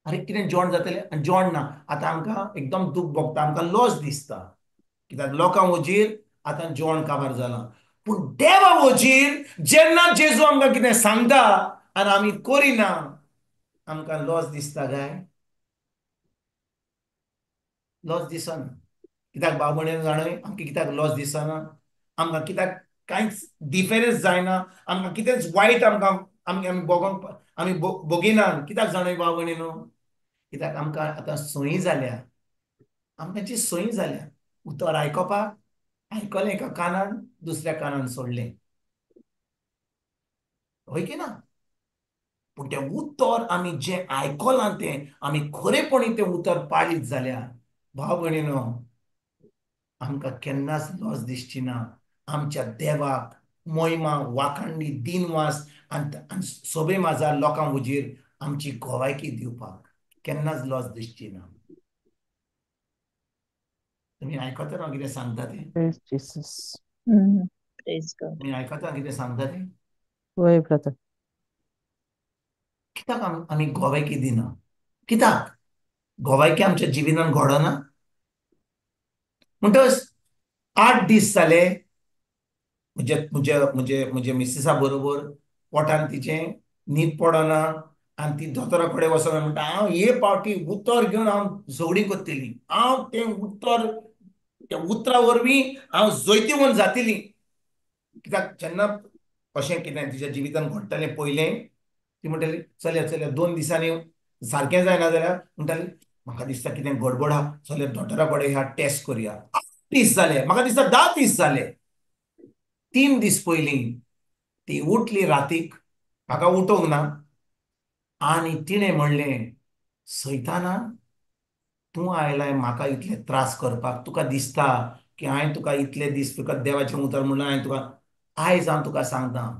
अरे कितें जेवण जातलें आनी जेवण ना. आतां आमकां एकदम दूख भोगता, आमकां लॉस दिसता. कित्याक लोकां वजीर आतां जेवण काबार जालां. पूण देवा वजीर जेन्ना जेजू आमकां कितें सांगता आनी आमी करिना, आमकां लॉस दिसता काय? लॉस दिसना. कित्याक भाव भयणीनो जाणय आमकां कित्याक लॉस दिसना? आमकां कित्याक कांयच डिफरन्स जायना, आमकां कितेंच वायट आमकां आमी आमी भोगिना. कित्याक जाणय भाव भयणीनो? कित्याक आमकां आतां संवय जाल्या आमची संय जाल्या उतर आयकपाक. आयकलें एका कानान, दुसऱ्या कानान सोडलें. होय की ना? पूण तें उतर आमी जें आयकलां तें आमी खरेपणी तें उतर पाळीत जाल्यार भाव भयणीनो, आमकां केन्नाच लॉस दिसची ना. आमच्या देवाक मोहिमा वाखाणणी दिनवास आनी सोबे माझा लोकां हुजीर आमची घोवायकी दिवपाक केन्नाच लॉस दिसची ना. तुमी आयकता हांव कितें सांगता तें? Praise Jesus. Praise God. तुमी आयकता हांव कितें सांगता तें? होय ब्रदर. कित्याक आमी घोवायकी दिना? कित्याक घोवायकी आमच्या जिवितांत घडना? म्हणटच 8 दीस जाले म्हणजे म्हणजे म्हणजे म्हणजे मिसेसा बरोबर पोटान तिचें न्हीद पडना आनी ती दोतोरा कडेन वचोन म्हणटा हांव हे पावटी उतर घेवन हांव झगडीं करतली. हांव तें उतर त्या उतरा वरवीं हांव जैतिवंत जातली. कित्याक जेन्ना अशें कितें तिच्या जिवितांत घडटलें पयलें ती म्हणटाली चलया चलया 2 दिसांनी सारकें जायना जाल्यार म्हणटाली म्हाका दिसता कितें गडबड आहा, चलया दोतोरा कडेन ह्या टेस्ट करया. 8 दीस जाले, म्हाका दिसता 10 दीस जाले. 3 दीस पयलीं ती उठली रातीक, म्हाका उठोवंक ना आनी तिणें म्हणलें सैताना, तूं आयलाय म्हाका इतले त्रास करपाक. तुका दिसता की हांवें तुका इतले दीस तुका देवाचें उतर म्हणलें, हांवें तुका आयज हांव तुका सांगता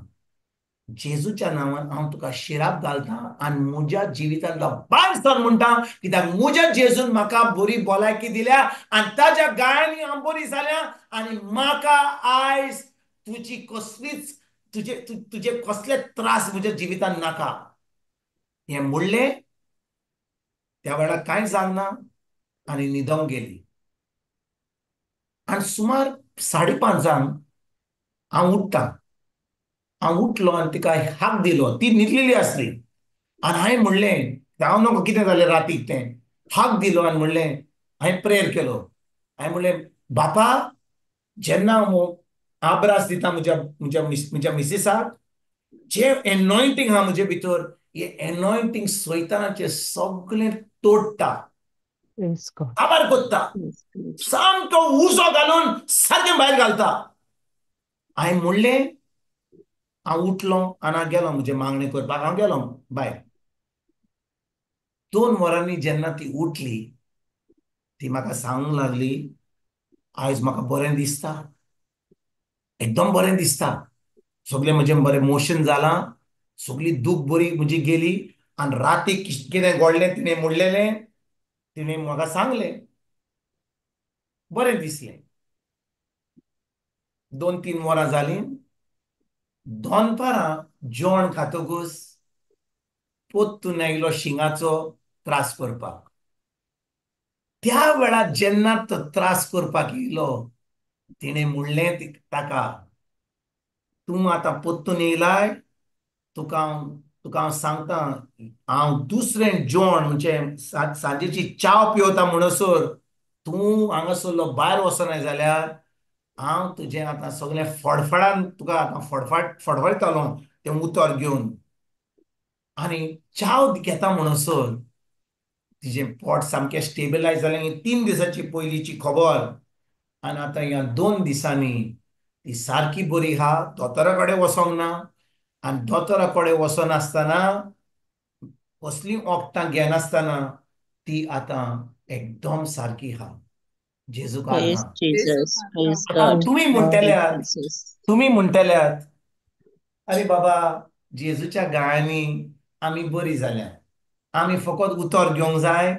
जेजूच्या नांवान हांव तुका शिराप घालतां आनी म्हज्या जिवितांतलो बार सर म्हणटा कित्याक म्हज्या जेजून म्हाका बरी भलायकी दिल्या आनी ताच्या गायांनी हांव बरी जाल्या आनी म्हाका आयज तुजी कसलीच तुजे कसले त्रास म्हज्या जिवितांत नाका. हें म्हणलें त्या वेळार कांय जावना आनी न्हिदोंक गेली. आनी सुमार 5:30 हांव उठ्ठां. हांव उठलो आनी तिका हाक दिलो. ती न्हिदलेली आसली आनी हांवें म्हणलें हांव नकळो कितें जालें रातीक तें हाक दिलो आनी म्हणलें हांवें प्रेयर केलो. हांवें म्हणलें बापा, जेन्ना हांव आब्रास दिता म्हज्या मिसेसाक, जे एनॉयंटींग आहा म्हजे भितर हे एनॉयंटींग सैतानाचें सगळें तोडटा, Praise God. काबार कोत्ता, सामको उजो घालून सारकें भायर घालता. हांवें म्हणलें हांव उठलो आनी हांव गेलो म्हजें मागणें करपाक. हांव गेलो भायर. 2 वरांनी जेन्ना ती उठली ती म्हाका सांगूंक लागली आयज म्हाका बरें दिसता, एकदम बरें दिसता. सगळें म्हजें बरें मोशन जालां, सगळी दूख बरी म्हजी गेली आनी रातीक कितें घडलें तिणें म्हणलेलें तिणें म्हाका सांगलें. बरें दिसलें. 2-3 वरां जालीं. दनपारां जेवण खातकूच पोत्तून आयलो शिंगाचो त्रास करपाक. त्या वेळार जेन्ना तो त्रास करपाक येयलो तिणें म्हणलें ताका तूं आतां पोत्तून येयलाय, तुका हांव सांगता हांव दुसरें जेवण म्हणजे सांजेची च्या पिवता म्हणसर तूं हांगासरलो भायर वचनाय जाल्यार हांव तुजें आतां सगळें फडफडान तुका आतां फडफडयतलो तें उतर घेवन. आनी च्या घेता म्हणसर तिजें पोट सामकें स्टेबलायज जालें. ही 3 दिसांची पयलींची खबर. आनी आतां ह्या 2 दिसांनी ती सारकी बरी आहा, दोतोरा कडेन वचोंक ना आनी दोतोरा कडेन वचनासतना कसलीं वखदां घेनासतना ती आतां एकदम सारकी आहा. जेजूक प्रेज आर्गां. जीसस. प्रेज आतां गॉड. Praise God. तुम्ही म्हणटल्यात अरे बाबा जेजूच्या गायांनी आमी बरी जाल्या. आमी फकत उतर घेवंक जाय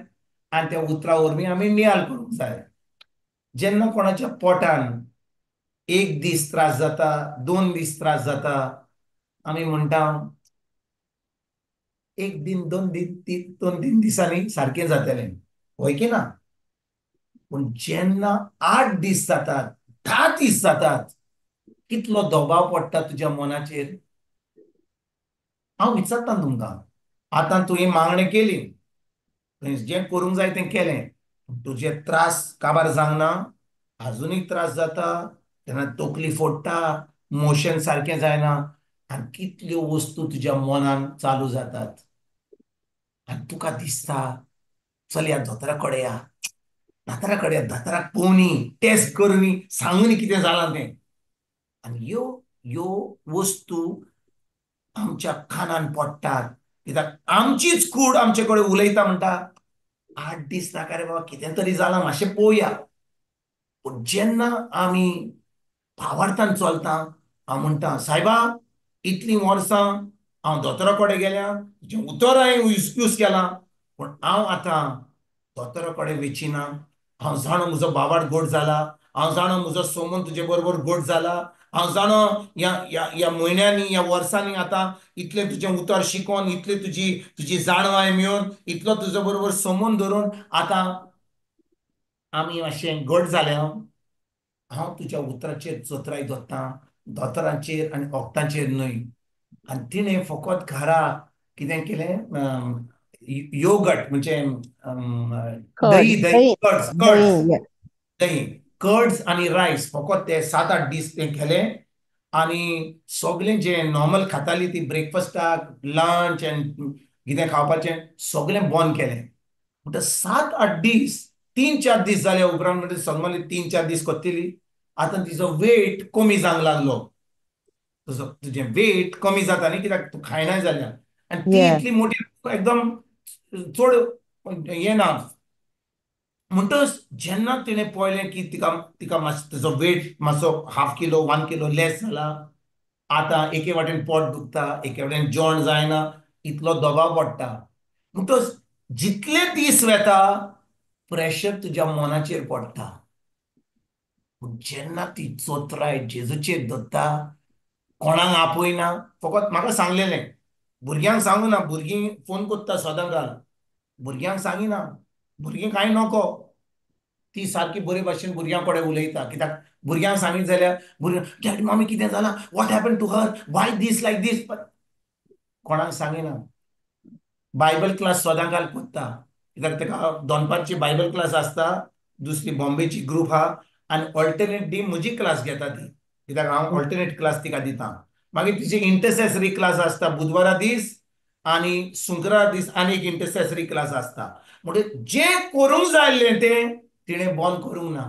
आनी त्या उतरा वरवीं आमी नियाल करूंक जाय. जेन्ना कोणाच्या पोटान 1 दीस त्रास जाता, 2 दीस त्रास जाता, आमी म्हणटा 1 दिन 2-3 दिसांनी सारकें जातलें. होय की ना? पूण जेन्ना 8 दीस जातात, 10 दीस जातात, कितलो दबाव पडटा तुज्या मनाचेर. हांव विचारता तुमकां, आतां तुवें मागणी केली, तुवें जें करूंक जाय तें केलें, तुजे त्रास काबार जावंक ना, आजुनूय त्रास जाता, तेन्ना तकली फोडटा, मोशन सारकें जायना आनी कितल्यो वस्तू तुज्या मनान चालू जातात आनी तुका दिसता चल या दोतोरा कडेन या, दोतोरा कडेन दोतोराक पोवनी टेस्ट करून सांगूनी कितें जालां तें. आनी ह्यो ह्यो वस्तू आमच्या कानान पडटात, कित्याक आमचीच कूड आमचे कडेन उलयता म्हणटा 8 दीस नाका रे बाबा, कितें तरी जालां, मातशें पळोवया. पूण जेन्ना आमी भावार्थान चलता, हांव म्हणटा सायबा इतलीं वर्सां हांव दोतोरा कडेन गेल्या, तुजें उतर हांवें यूज केलां, पूण हांव आतां दोतोरा कडेन वेचिना. हांव जाणो म्हजो भावार्थ घोट जाला, हांव जाणो म्हजो संबंद तुजे बरोबर घोट जाला, हांव जाणो ह्या म्हयन्यांनी ह्या वर्सांनी आतां इतलें तुजें उतर शिकोवन, इतली तुजी जाणवाय हांवें मेळोवन, इतलो तुजे बरोबर संबंद धरून आतां आमी मातशें घट जाले. हांव तुज्या उतराचेर चोत्राय धरतां, दोतोरांचेर आनी वखदांचेर न्हय. आनी तिणें फकत घरा कितें केलें, योगट म्हणजे कर्ड दही दही कर्ड्स कर्ड्स दही दही कर्ड्स आनी रायस फकत ते 7-8 दीस तें केलें. आनी सगळें जें नॉर्मल खाताली ती ब्रेकफास्टाक लंच एंड कितें खावपाचें सगळें बंद केलें. म्हणटा 7-8 दीस 3-4 दीस जाल्या उपरांत म्हणजे समज 3-4 दीस करतली, आतां तिचो वेट कमी जावंक लागलो. तुजें वेट कमी जाता न्ही, कित्याक तूं खायनाय जाल्यार. आनी ती yeah इतली मोठी एकदम चड हें ना. म्हणटच जेन्ना तिणें पळयलें की तिका तिका मातसो तिचो वेट मातसो 1/2 किलो 1 किलो लेस जाला, आतां एके वाटेन पोट दुखता, एके वाटेन जेवण जायना, इतलो दबाव पडटा. म्हणटच जितले दीस वेता प्रेशर तुज्या मनाचेर पडटा. पूण जेन्ना ती चोत्राय जेजूचेर धरता, कोणाक आपयना, फकत म्हाका सांगलेलें, भुरग्यांक सांगू ना, भुरगीं फोन कोत्ता सदांकाळ, भुरग्यांक सांगिना, भुरगीं कांय नोको. ती सारकी बरे भाशेन भुरग्यां कडेन उलयता, कित्याक भुरग्यांक सांगीत जाल्यार भुरग्यां डॅडी मम्मी कितें जालां, what happen to her, why this like this. कोणाक सांगिना. बायबल क्लास सदांकाळ कोत्ता, कित्याक ताका दोनपारची बायबल क्लास आसता, दुसरी बॉम्बेची ग्रूप आहा, आनी ऑल्टरनेट डी म्हजी क्लास घेता ती, कित्याक हांव ऑल्टरनेट क्लास तिका दितां. मागीर तिची इंटरसेसरी क्लास आसता बुधवारा दीस, आनी शुक्रार दीस आनी एक इंटरसेसरी क्लास आसता. म्हणजे जें करूंक जाय आसलें तें तिणें बंद करूंक ना.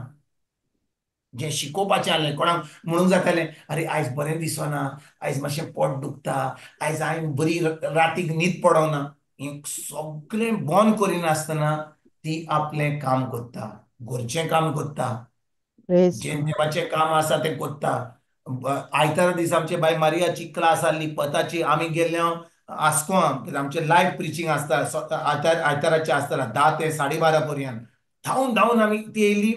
जें शिकोवपाचें आसलें, कोणाक म्हणूंक जातालें अरे आयज बरें दिसना, आयज मातशें पोट दुखता, आयज हांवें बरी रातीक न्हीद पडोना, हें सगळें बंद करिनासतना ती आपलें काम करता, घरचें काम करता, praise जें God देवाचें काम आसा तें करता. आयतारा दीस आमचे बाय मारियाची क्लास आसली पताची, आमी गेल्ले आस्कोवां, कित्याक आमचें लायव्ह प्रिचींग आसता आयताराचें आसतालें 10 ते 12:30 पर्यंत. धांवन धांवन आमी ती येयली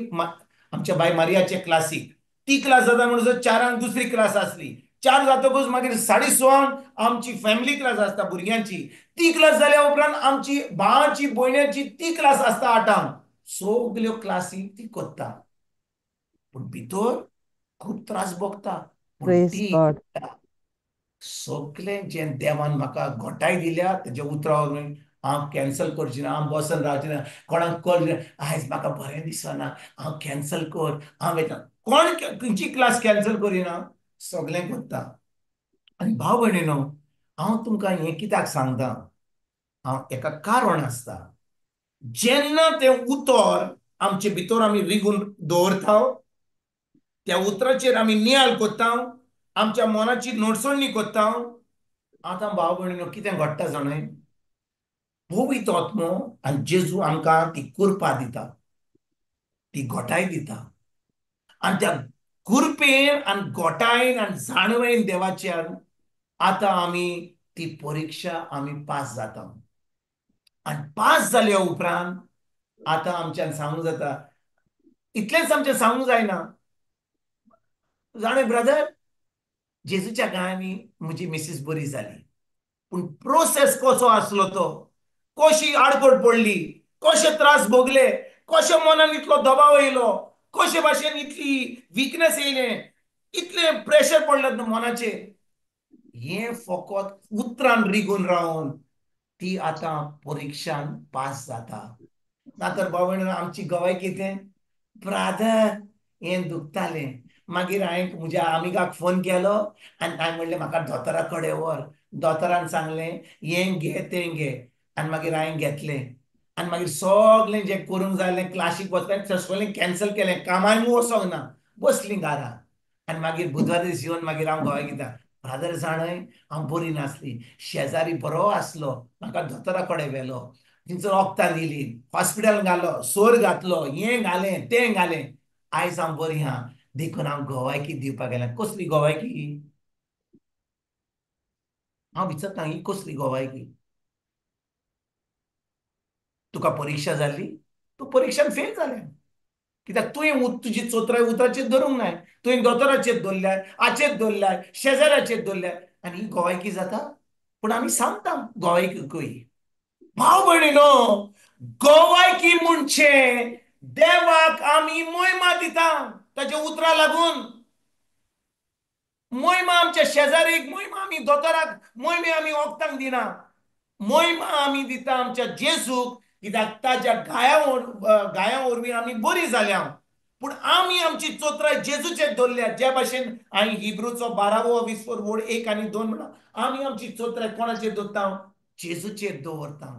आमच्या बाय मारियाचे क्लासीक. ती क्लास जाता म्हणसर 4 दुसरी क्लास आसली, 4 जातकच मागीर 6:30 आमची फॅमिली क्लास आसता भुरग्यांची. ती क्लास जाल्या उपरांत आमची भावाची भयण्याची ती क्लास आसता 8. सगल्यो क्लासी ती करता, पूण भितर खूब त्रास भोगता. पूण praise ती God सगळें जें देवान म्हाका घोटाय दिल्या तेजे उतरां वरवीं हांव कॅन्सल करची ना, हांव बसन रावचें ना. कोणाक कॉल आयज म्हाका बरें दिसना, हांव कॅन्सल कर, हांव वयता. कोण खंयची क्लास कॅन्सल करिना, सगळें करता. आनी भाव भयणीनो, हांव तुमकां हें कित्याक सांगता, हांव एका कारण आसता. जेन्ना तें उतर आमचे भितर आमी रिगून दवरता, त्या उतराचेर आमी नियाल कोत्ता, आमच्या मनाची नडसणणी कोत्ता, आतां भाव भयणीनो कितें घडटा जाणाय, पवित्र आत्मो आनी जेजू आमकां ती कृपा दिता, ती घोटाय दिता. आनी त्या कृपेन आनी घोटायेन आनी जाणवेन देवाच्यान आतां आमी ती परिक्षा आमी पास जाता. आनी पास जाल्या उपरांत आतां आमच्यान सांगूंक जाता, इतलेंच आमचें सांगूंक जायना, जाणें ब्रदर, जेजूच्या काळांनी म्हजी मिसीस बरी जाली, पूण प्रोसेस कसो आसलो तो, कशी आडखड पडली, कशे त्रास भोगले, कशे मनान इतलो दबाव येयलो, कशे भाशेन इतली विकनेस येयले, इतलें प्रेशर पडलें मनाचेर, हें फकत उतरान रिगून रावन ती आतां परिक्षान पास जाता. नातर बाबा आमची गवाय कितें, ब्रादर हें दुखतालें, मागीर हांवें म्हज्या आमिगाक फोन केलो आनी हांवें म्हणलें म्हाका दोतोरा कडेन व्हर. दोतोरान सांगलें हें घे तें घे, आनी मागीर हांवें घेतलें. आनी मागीर सगळें जें करूंक जाय आसलें क्लासीक वचपाक सगळें कॅन्सल केलें, कामांक वचोंक ना, बसलीं घरा. आनी मागीर बुधवार दीस येवन मागीर हांव घोवाक घेता, ब्रादर जाणय हांव बरी नासली, शेजारी बरो आसलो, म्हाका दोतोरा कडेन व्हेलो, थंयसर वखदां दिलीं, हॉस्पिटल घालो, सोर घातलो, हें घालें तें घालें, आयज हांव बरी आहा, देखून हांव घोवायकी दिवपाक गेलें. कसली घोवायकी? हांव विचारता, ही कसली घोवायकी? तुका परीक्षा जाल्ली, तूं परीक्षान फेल जालें, कित्याक तुवें तुजी चोत्राय उतराचेर धरूंक नाय, तुवें दोतोराचेर धरल्याय, हाचेर धरल्याय, शेजाऱ्याचेर धरल्याय, आनी ही घोवायकी जाता? पूण आमी सांगता घोवायकीकूय. भाव भयणीनो, घोवायकी म्हणचे देवाक आमी मोहिमा दिता ताच्या उतरां लागून. मोहिमा आमच्या शेजारीक, मोहिमा आमी दोतोराक, मोहिमा आमी वखदांक दिना, मोहिमा आमी दिता आमच्या जेजूक, कित्याक ताच्या गाया वरवीं आमी बरी जाल्या. पूण आमी आमची चोत्राय जेजूचेर दवरल्या, जे भाशेन हांवें हिब्रूचो 12 1 आनी 2 म्हणला, आमी आमची चोत्राय कोणाचेर दवरता? जेजूचेर दवरता.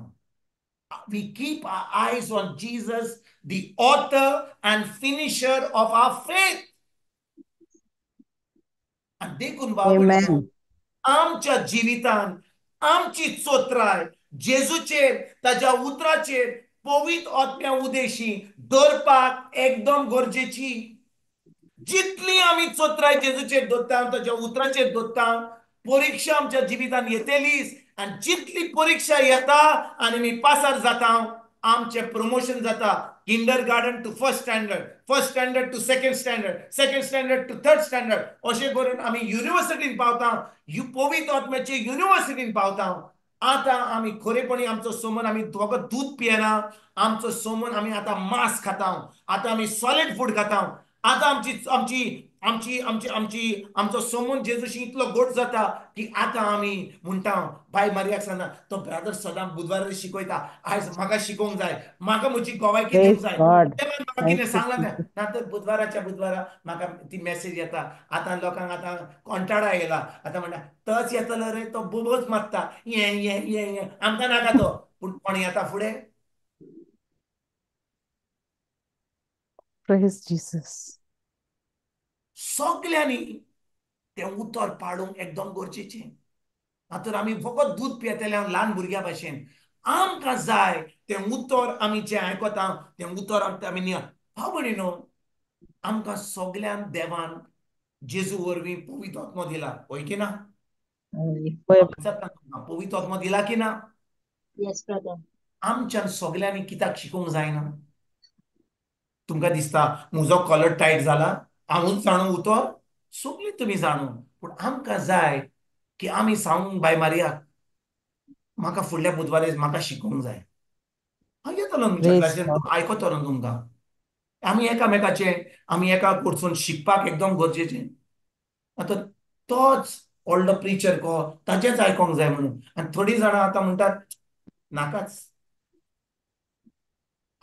We keep our eyes on Jesus, the author and finisher of our faith. आणि देखून Amen. आमच्या जिवितान आमची चोत्राय जेजूचेर, ताच्या उतराचेर पवित्र आत्म्या उदेशी दवरपाक एकदम गरजेची. जितली आमी चोत्राय जेजूचेर दवरता, ताच्या उतराचेर दवरता, परीक्षा आमच्या जिवितान येतलीच. आनी जितली परीक्षा येता आनी आमी पासार जाता, आमचें प्रमोशन जाता. Kindergarten to first standard to second standard to third standard, अशें करून आमी युनिवर्सिटीन पावता, पवित्र आत्म्याचे युनिवर्सिटीन पावता. आतां आमी खरेपणी आमचो समन आमी दोगो दूध पियेना, आमचो समन आमी आतां मांस खाता, आतां आमी सॉलिड फूड खाता. आतां आमचो समन जेजूशी इतलो गोड जाता की आतां आमी म्हणटा, बाय मारयाक सांगता, तो ब्रादर सदां बुधवारा शिकयता, आयज म्हाका शिकोवंक जाय, म्हाका म्हजी घोवायकी दिवंक Praise जाय. God. म्हाका Thank कितें you, सांगला काय Jesus. ना, तर बुधवारा म्हाका ती मेसेज येता. आतां लोकांक आतां कंटाळा येयला, आतां म्हणटा तोच येतलो रे, तो बोबोच मारता, ये आमकां नाका तो. पूण कोण येता फुडें? Praise Jesus. सगल्यांनी तें उतर पाडूंक एकदम गरजेचें. आतां आमी फकत दूध पियेतले ल्हान भुरग्या भाशेन. आमकां जाय तें उतर आमी जें आयकता, तें उतर आमी निया. भाव भयणीनो, आमकां सगल्यांक देवान जेजू वरवीं पवित्र आत्मो दिला, होय की ना? Pray. पवित्र आत्मो दिला की ना? Yes, brother. आमच्यान सगल्यांनी कित्याक शिकोवंक जायना? तुमकां दिसता म्हजो कलर टायट जाला, हांवूच जाणू उतर? सगळीं तुमी जाणू, पूण आमकां जाय की आमी सांगूंक बाय मारयाक, म्हाका फुडल्या बुधवारे म्हाका शिकोवंक जाय. हांव येतलो तुमच्या Praise क्लासीन, God. आयकतलो तुमकां. आमी एका कडसून शिकपाक एकदम गरजेचें. आतां तोच व्हडलो प्रिचर कहो, ताचेंच आयकोंक जाय म्हणून. आनी थोडीं जाणां आतां म्हणटात नाकाच.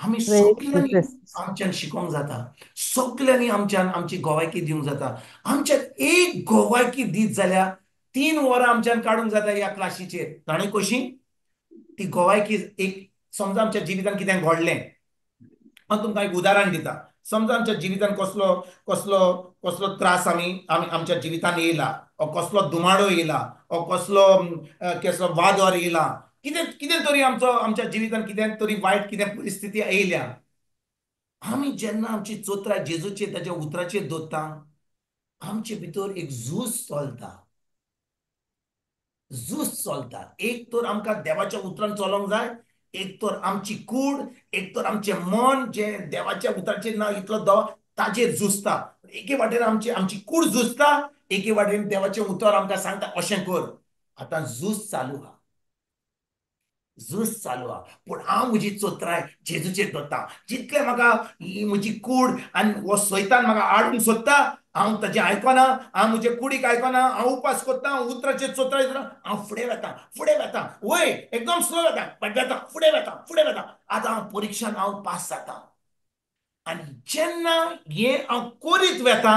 आमी Praise सगल्यांनी Jesus. आमच्यान शिकोवंक जाता, सगल्यांनी आमच्यान आमची घोवायकी दिवंक जाता. आमच्यान एक घोवायकी दीत जाल्यार 3 वरां आमच्यान काडूंक जाता ह्या क्लासीचेर. जाणा कशी? ती घोवायकी एक समजा आमच्या जिवितान कितें घडलें, हांव तुमकां एक उदाहरण दिता. समजा आमच्या जिवितान कसलो त्रास आमच्या जिवितान येयला, ओ कसलो दुमाडो येयला, ओ कसलो वादळ येयला, कितें तरी आमच्या जिवितान कितें तरी वायट कितें परिस्थिती येयल्या, आमी जेन्ना आमची चोत्राय जेजूचेर ताच्या उतराचेर दवरता, आमचे भितर एक झूज चलता. एक तर आमकां देवाच्या उतरान चलोंक जाय, एक तर आमची कूड, एक तर आमचें मन जें देवाच्या उतराचेर ना इतलो ताचेर झुजता. एके वाटेन आमची कूड झुजता, एके वाटेन देवाचें उतर आमकां सांगता अशें कर. आतां झूज चालू आहा. पूण हांव म्हजी चोत्राय जेजूचेर दवरता. जितलें म्हाका म्हजी कूड आनी हो सैतान म्हाका आडूंक सोदता, हांव ताचें आयकना, हांव म्हजे कुडीक आयकना, हांव उपास करता, हांव उतराचेर चोत्राय हांव फुडें वेता, वयर एकदम स्लो वेता, बट वेता, फुडें वेता. आतां हांव परिक्षान हांव पास जाता. आनी जेन्ना हें हांव करीत वेता,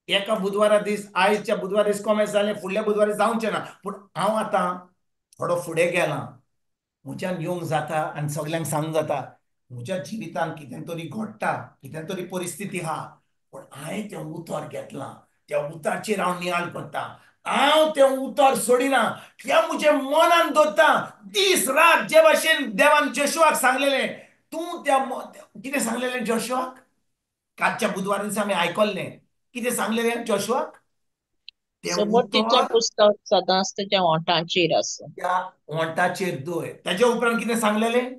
एका बुधवारा दीस, आयच्या बुधवारा दीस कॉमेर्स जालें, फुडल्या बुधवारा जावचें ना, पूण हांव आतां थोडो फुडें गेलां. म्हज्यान येवंक जाता आनी सगळ्यांक सांगूंक जाता म्हज्या जिवितांत कितें तरी घडटा, कितें तरी परिस्थिती आहा, पूण हांवें तें उतर घेतलां, त्या उतराचेर हांव नियाळ करता, हांव तें उतर सोडिना, तें म्हज्या मनान दवरता. दीस रात जे भाशेन देवान जोशुआक सांगलेलें, तूं त्या कितें सांगलेलें जोशुआक? कालच्या बुधवारा दिसा आमी आयकल्लें, कितें सांगलेलें जोशुआक? तें सुबोधीचें उतर पुस्तक सदांच तुज्या ओंठाचेर आसूं. त्या ओंठाचेर दवर. ताच्या उपरांत कितें सांगलेलें?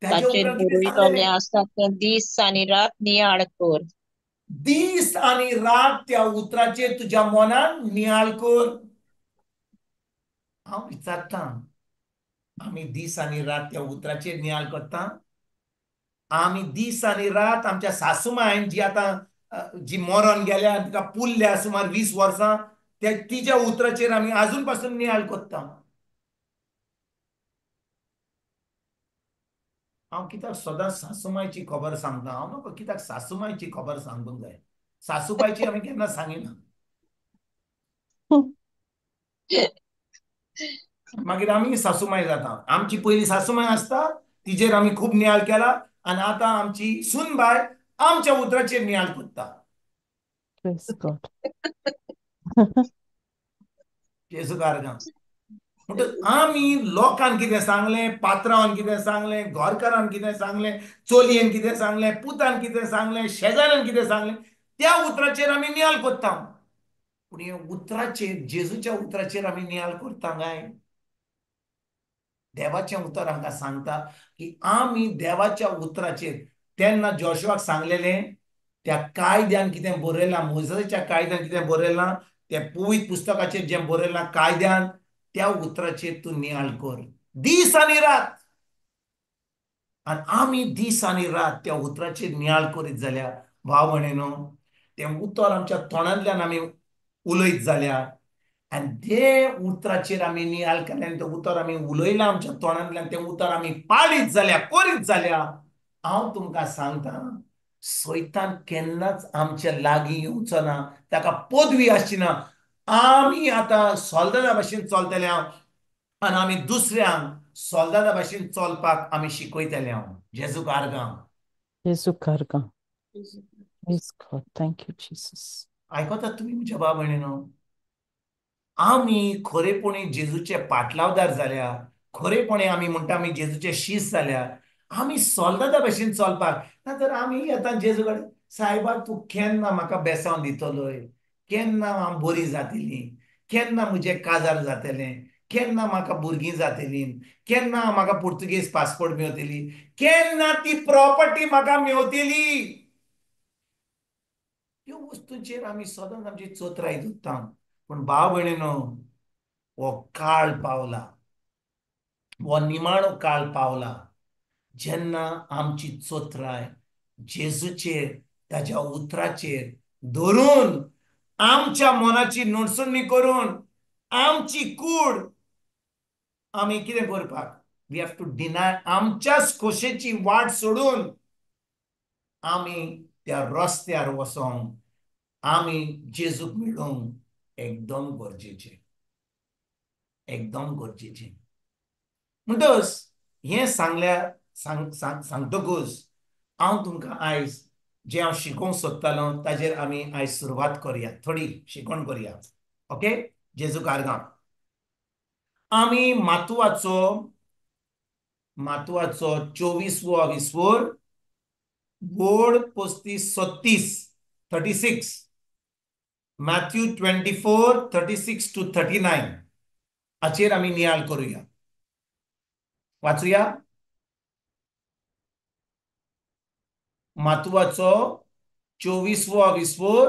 ताच्या ताचेर उपरांत कितें बरयलोलें सांगलेलें? आसता तें दीस आनी रात नियाळ कर. दीस आनी रात त्या उतराचेर तुज्या मनान नियाळ कर. हांव विचारतां, आमी दीस आनी रात त्या उतराचेर नियाळ करता? आमी दीस आनी रात आमच्या सासूमायन जी आतां जी मरण गेल्या तिका पुरल्या सुमार 20 वर्सां, तिच्या उतराचेर आमी आजून पासून नियाळ कोत्ता. हांव कित्याक सदांच सासूमायची खबर सांगता? हांव म्हाका कित्याक सासूमायची खबर सांगूंक जाय? सासूबायची आमी केन्ना सांगिना. मागीर आमी सासूमाय जाता. आमची पयली सासूमाय आसता, तिचेर आमी खूब नियाळ केला, आनी आतां आमची सूनबाय आमच्या उतराचेर नियाळ कोत्ता. Praise God. जेजू कारगां. म्हणटच आमी लोकांक कितें सांगलें, पात्रांवान कितें सांगलें, घरकारान कितें सांगलें, चलयेन कितें सांगलें, पुतान कितें सांगलें, शेजाऱ्यान कितें सांगलें, त्या उतराचेर आमी नियाळ कोत्ता. पूण हे उतराचेर, जेजूच्या उतराचेर आमी नियाळ करता काय? देवाचें उतर आमकां सांगता की आमी देवाच्या उतराचेर तेन्ना जोशुआक सांगलेलें, त्या कायद्यान कितें बरयलां, मोसेसाच्या कायद्यान कितें बरयलां, त्या पवित्र पुस्तकाचेर जें बरयलां कायद्यान, त्या उतराचेर तूं नियाळ कर दीस आनी रात. आनी आमी दीस आनी रात त्या उतराचेर नियाळ करीत जाल्यार भाव भयणीनो, तें उतर आमच्या तोंडांतल्यान आमी उलयत जाल्यार आनी ते उतराचेर आमी नियाळ केलें, तें उतर आमी उलयलां आमच्या तोंडांतल्यान, तें उतर आमी पाळीत जाल्यार, करीत जाल्यार, हांव तुमकां सांगतां, सैतान केन्नाच आमच्या लागीं येवचो ना, ताका पदवी आसची ना. आमी आतां सोल्दादा भाशेन चलतले आनी आमी दुसऱ्यांक सोल्दादा भाशेन चलपाक आमी शिकयतले. हांव जेजू कारगां. Jesu karga. Praise God. Thank you, Jesus. आयकतात तुमी म्हज्या भाव भयणीनो? आमी खरेपणी जेजूचे पाटलावदार जाल्यार, खरेपणी आमी म्हणटा आमी जेजूचे शीश जाल्यार, आमी सोल्दादा भाशेन चलपाक, नातर आमी येता जेजू कडेन, सायबा तूं केन्ना म्हाका बेसांव दितलोय, केन्ना हांव बरी जातलीं, केन्ना म्हजें काजार जातलें, केन्ना म्हाका भुरगीं जातलीं, केन्ना म्हाका पुर्तुगेज पासपोर्ट मेवतली, केन्ना ती प्रॉपर्टी म्हाका मेवतली. ह्यो वस्तूंचेर आमी सदांच आमची चोत्राय धरता. पूण भाव भयणीनो, हो काळ पावला, हो निमाणो काळ पावला, जेन्ना आमची चोत्राय जेजूचेर, ताच्या उतराचेर धरून, आमच्या मनाची नडसुणणी करून, आमची कूड आमी कितें करपाक, वी हॅव टू डिनाय, आमच्याच खोशेची वाट सोडून आमी त्या रस्त्यार वसोंक, आमी जेजूक मेळूंक एकदम गरजेचें, एकदम गरजेचें. म्हणटच हें सांगतकूच हांव तुमकां आयज जें हांव शिकोवंक सोदतालो ताजेर आमी आयज सुरवात करुया, थोडी शिकवण करुया. ओके? जेजू कारगां. आमी मातुवाचो 24वो विसवोर, बोड 35-36, 36, मॅथ्यू 24:36-39 हाचेर आमी नियाळ करुया. वाचुया. मातुवाचो 24वो विसवोर,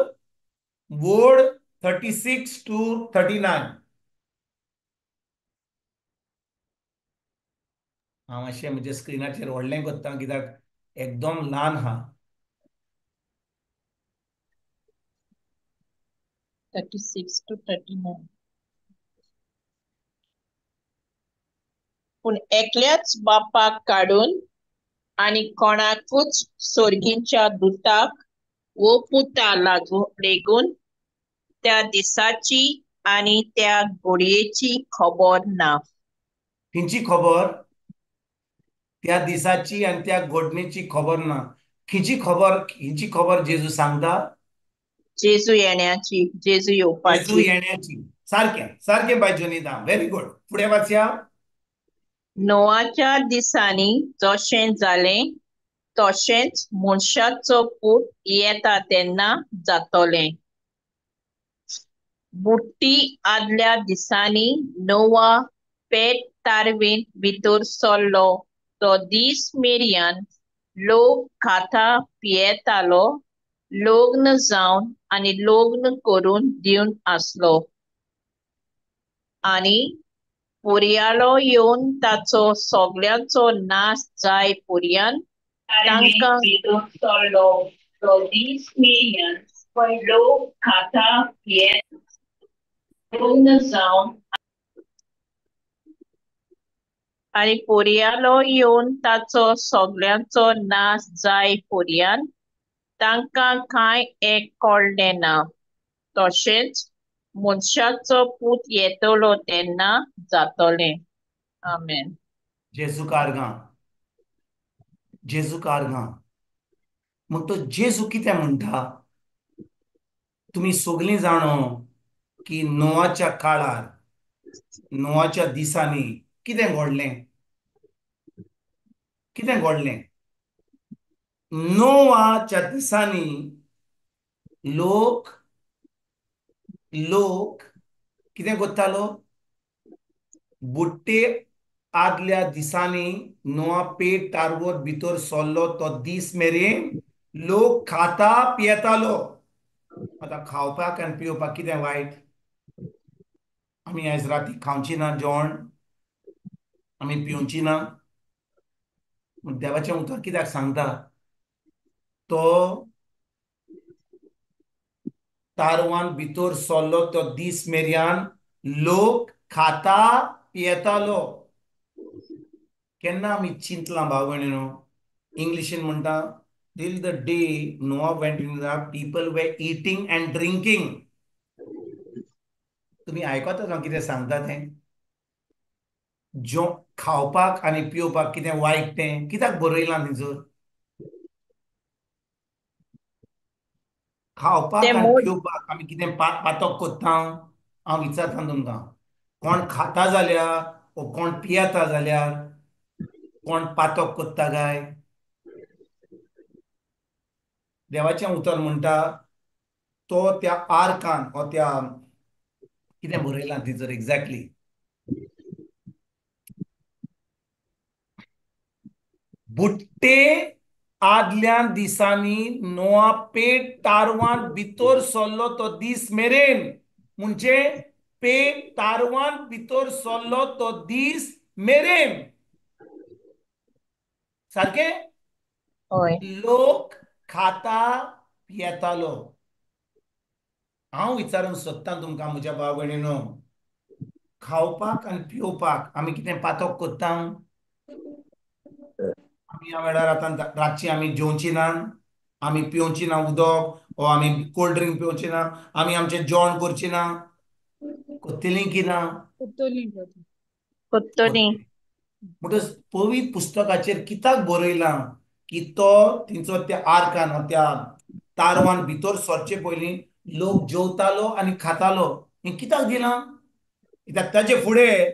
बोड 36-39. हांव मातशें म्हज्या स्क्रिनाचेर व्हडलें करता कित्याक एकदम ल्हान आहा. 36-39. पूण एकल्याच बापाक काडून आनी कोणाकूच सोर्गींच्या दुताक वो पुता लेगून त्या दिसाची आनी त्या घडयेची खबर ना. खंयची खबर त्या दिसाची आणि त्या घडणेची खबर ना. खंयची खबर जेजू सांगता? जेजू येण्याची, जेजू जेजू येवपाची. येण्याची. सारखे सारखे बाय जोनिता, व्हेरी गुड. पुढे वाचया. नोआच्या दिसांनी जशें जालें तशेंच मनशाचो पूत येता तेन्ना जातलें. बुट्टी आदल्या दिसांनी नोआ पेट तारवीन भितर सरलो तो दीस मेरयान लोक खाता पियेतालो, लग्न जावन आनी लग्न करून दिवन आसलो. आनी पुर्यालो येवन ताचो सगळ्यांचो नाश जाय पर्यंत तांकां भितर सरलो तो दीस मेरयान लोक खाता पियेत लग्न जावन आनी पुर्यालो येवन ताचो सगळ्यांचो नाश जाय पर्यंत तांकां कांय एक कळ्ळें ना. तशेंच मनशाचो पूत येतलो तेन्ना जातलें. आमेन. जेजू कारगा. जेजू कारगा. मग तो जेजू कितें म्हणटा? तुम्ही सगळीं जाणो की नोआच्या काळार, नोआच्या दिसांनी कितें घडलें? कितें घडलें? नोआच्या दिसांनी लोक कितें करतालो? बुट्टे आदल्या दिसांनी नोआ पेट तारवत भितर सरलो तो दीस मेरेन लोक खाता पियेतालो. आता खावपाक आनी पिवपाक कितें वायट? आमी आयज राती खावची ना जेवण, आमी पिवची ना. देवाचें उतर कित्याक सांगता? तो तारवान भितर सरलो तो दीस मेरयान लोक खाता पियेतालो. केन्ना आमी चिंतलां भाव भयणीनो? इंग्लिशीन म्हणटा till the day Noah went into the ark, people were eating and drinking. तुम्ही आयकता ना कितें सांगता तें? जो खावपाक आनी पिवपाक कितें वायट तें कित्याक बरयलां थंयसर? खावपाक आनी पिवपाक आमी कितें पातक कोत्ता? हांव विचारता तुमकां. कोण खाता जाल्यार वो कोण पियेता जाल्यार कोण पातक कोत्ता काय? देवाचें उतर म्हणटा तो त्या आर्कान वा त्या कितें बरयलां थंयसर एक्झॅक्टली? बुट्टे आदल्या दिसांनी नोआ पेट तारवान भितर सरलो तो दीस मेरेन. म्हणजे पेट तारवान भितर सरलो तो दीस मेरेन सारखे लोक खाता पियेतालो. हांव विचारूंक सोदतां तुमकां म्हज्या भाव भयणीनो, खावपाक आनी पिवपाक आमी कितें पातक कोत्ता? आमी ह्या वेळार आतां रातची आमी जेवची ना, आमी पिवची ना उदक, वो आमी कोल्ड ड्रिंक पिवची ना, आमी आमचें जेवण करची ना. कोत्तलीं की ना? कोत्तली. म्हणटच पवित्र पुस्तकाचेर कित्याक बरयलां की तो थंयसर त्या आर्कान त्या तारवान भितर सरचे पयलीं लोक जेवतालो आनी खातालो. हें कित्याक दिलां? कित्याक ताचे फुडें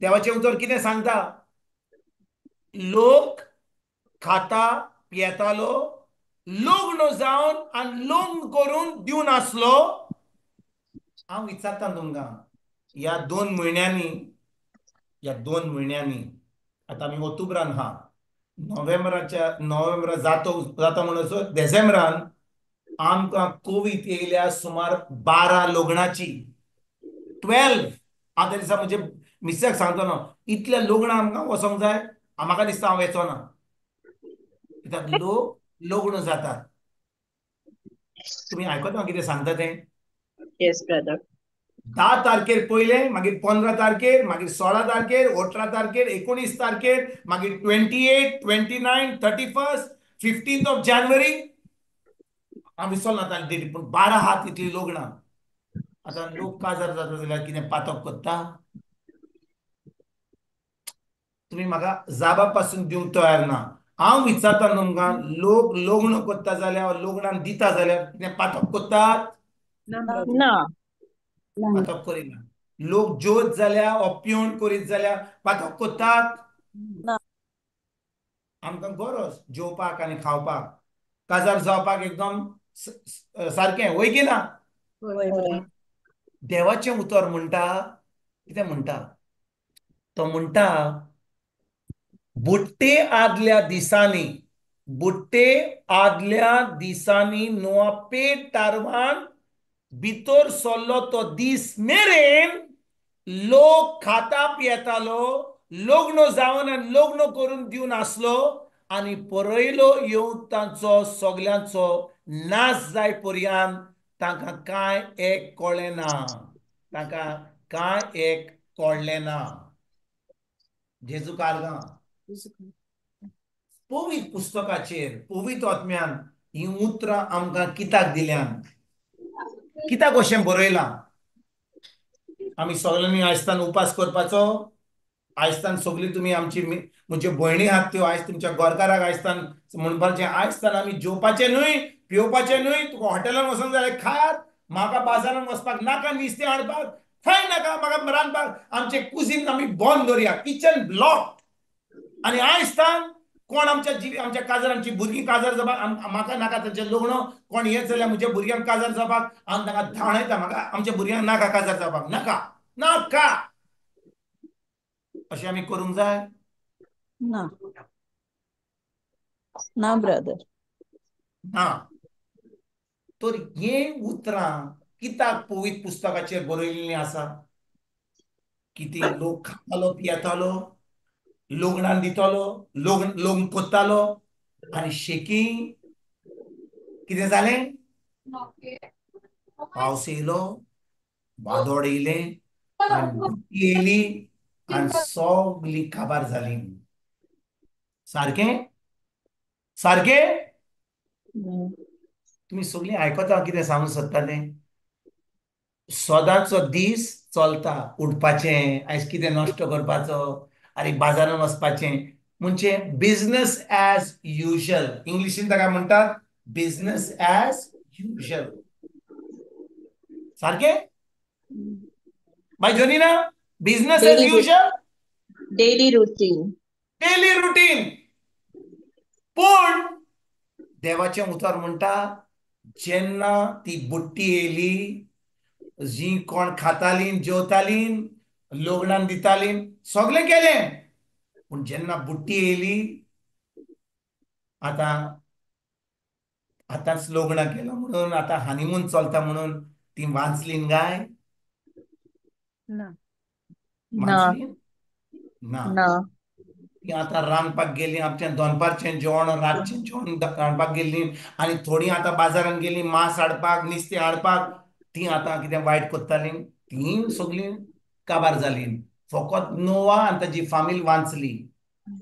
देवाचें उतर कितें सांगता? लोक खाता पियेतालो, लग्न जावन आनी लग्न करून दिवन आसलो. हांव विचारता तुमकां, ह्या 2 म्हयन्यांनी आतां आमी ऑक्टोबरान आहा, नोव्हेंबरा जाता म्हणसर डिसेंबरान आमकां कोवीड येयल्या सुमार 12 लग्नाची. 12. हांव त्या दिसा म्हणजे मिस्सेक सांगता न्हू, इतल्या लग्नां आमकां वचोंक जाय? म्हाका दिसता हांव वेचोना. कित्याक लोक लग्न जातात. तुम्ही आयकता हांव कितें सांगता तें? Yes brother. 10 तारखेर पयलें, मागीर 15 तारखेर, मागीर 16 तारखेर, 18 तारखेर, 19 तारखेर, मागीर 28, 29, 31, 15th of January. हांव विसरलो आतां डेट, पूण 12 हात इतली लग्नां. आतां लोक काजार जाता जाल्यार कितें पातक कोत्ता? तुम्ही म्हाका जाबापासून दिवंक तयार ना. हांव विचारता तुमकां, लोक लग्न करता जाल्यार लग्नान दिता जाल्यार कितें पाठक करतात? ना. पाठक करिना. लोक ज्योत जाल्यार हो पिवण करीत जाल्यार पाठक करतात? आमकां गरज जेवपाक आनी खावपाक, काजार जावपाक एकदम सारकें, वय की ना? होय. देवाचें उतर म्हणटा, कितें म्हणटा? तो म्हणटा बुट्टे आदल्या दिसांनी नोआ पेट टारवान भितर सरलो तो दीस मेरेन लोक खाता पियेतालो, लग्न जावन आनी लग्न करून दिवन आसलो, आनी परयलो येवन तांचो सगल्यांचो नाश जाय पर्यंत तांकां कांय एक कळ्ळें ना. तांकां कांय एक कळ्ळें ना. जेजू कारगां पवित्र पुस्तकाचेर पवित्र आत्म्यान ही उतरां आमकां कित्याक दिल्यान, कित्याक अशें बरयलां? आमी सगळ्यांनी आयजतान उपास करपाचो. आयजतान सगळी तुमी आमची म्हणजे भयणी आहात त्यो आयज तुमच्या गोरकाराक आयजतान म्हणपाचें, आयजतान आमी जेवपाचें न्हय, पिवपाचें न्हय. तुका हॉटेलान वचूंक जाल्यार खायात, म्हाका बाजारान वचपाक नाका, नुस्तें हाडपाक थंय नाका, म्हाका रांदपाक आमचें कुजीन आमी बंद दवरया, किचन ब्लॉक. आनी आयजतान कोण आमच्या काजारांची भुरगीं काजार जावपाक म्हाका नाका, तांचें लग्न कोण येत जाल्यार म्हज्या भुरग्यांक काजार जावपाक हांव तांकां धांवडायता, म्हाका आमच्या भुरग्यांक नाका काजार जावपाक, नाका नाका. अशें आमी करूंक जाय ना. ना ब्रदर. ना. तर हे उतरां कित्याक पवित्र पुस्तकाचेर बरयल्लीं आसा? कितें लोक खातालो पियेतालो, लग्नान दितालो, लग्न करतालो, आनी शेकी कितें जालें? पावस येयलो, वादळ येयलें, आनी बुट्टी येयली आनी सगळी काबार जाली. सारकें? सारकें? तुमी सगळीं आयकता कितें सांगूंक सोदता तें? सदांचो दीस चलता, उठपाचें, आयज कितें नश्ट करपाचो, आरे बाजारान वचपाचें, म्हणजे बिझनेस ॲज युजल. इंग्लिशीन ताका म्हणटात बिझनेस ॲज युजल. सारकें? बाय जोनिना, business as usual, daily routine. Daily routine. पूण देवाचें उतर म्हणटा, जेन्ना ती बुट्टी येयली, जी कोण खातालीं जेवतालीं, लग्नान दितालीं, सगळें केलें. पूण जेन्ना बुट्टी येयली, आतांच लग्न केलां म्हणून, आतां हनीमून चलता म्हणून ती वाचलीं काय? ना. वाचलीं ना. ना. ती आतां रांदपाक गेलीं, आमचें दनपारचें जेवण, रातचें जेवण रांदपाक गेल्लीं, आनी थोडीं आतां बाजारान गेलीं मांस हाडपाक, नुस्तें हाडपाक. तीं आतां कितें वायट करतालीं, तीं सगळीं काबार जालीं. फकत नोवा आनी ताची फामील वाचली.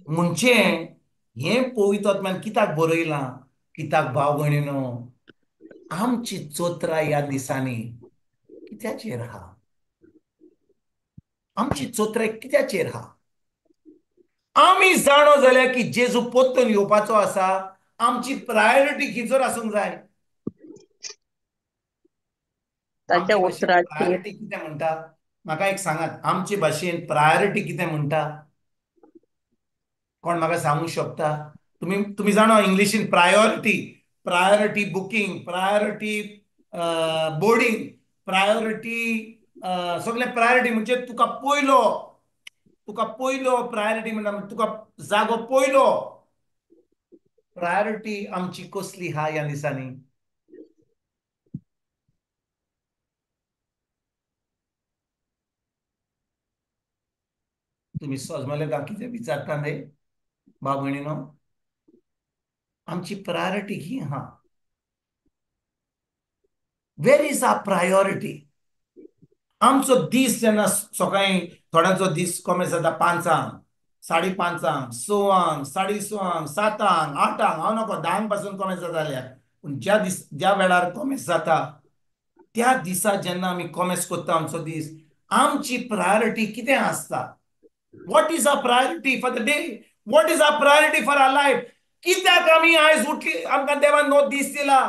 म्हणजे हें पवित्र आत्म्यान कित्याक बरयलां? कित्याक भाव भयणीनो, आमची चोत्रां ह्या दिसांनी कित्याचेर आहा? आमची चोत्रां कित्याचेर आहा? आमी जाणो जाल्यार की जेजू परतून येवपाचो आसा, आमची प्रायोरिटी खंयसर आसूंक जाय? ताच्या आमचे भाशेन उतराचेर. प्रायोरिटी कितें म्हणटा? म्हाका एक सांगात, आमचे भाशेन प्रायोरिटी कितें म्हणटा? कोण म्हाका सांगूंक शकता? तुम्ही जाणो इंग्लिशीन priority booking, priority boarding, priority सगळे प्रायोरिटी म्हणजे तुका पयलो प्रायोरिटी म्हणटा तुका जागो पयलो. प्रायोरिटी आमची कसली हा ह्या दिसांनी? तुम्ही सोजमले का कितें विचारता रे भाव भयणीनो? आमची प्रायोरिटी ही हा. वेर इज आर प्रायोरिटी? आमचो दीस जेन्ना सकाळीं थोड्यांचो दीस कमी जाता 5:00, 5:30, 6:00, 6:30, 7:00, 8:00, हांव नको 10 पासून कमी जाता जाल्यार, पूण ज्या वेळार कॉमेस जाता त्या दिसा जेन्ना आमी कॉमेस करता आमचो दीस, आमची प्रायोरिटी कितें आसता? What is our priority for the day? What is our priority for our life? कित्याक आमी आयज उठली आमकां देवान नो दीस दिला?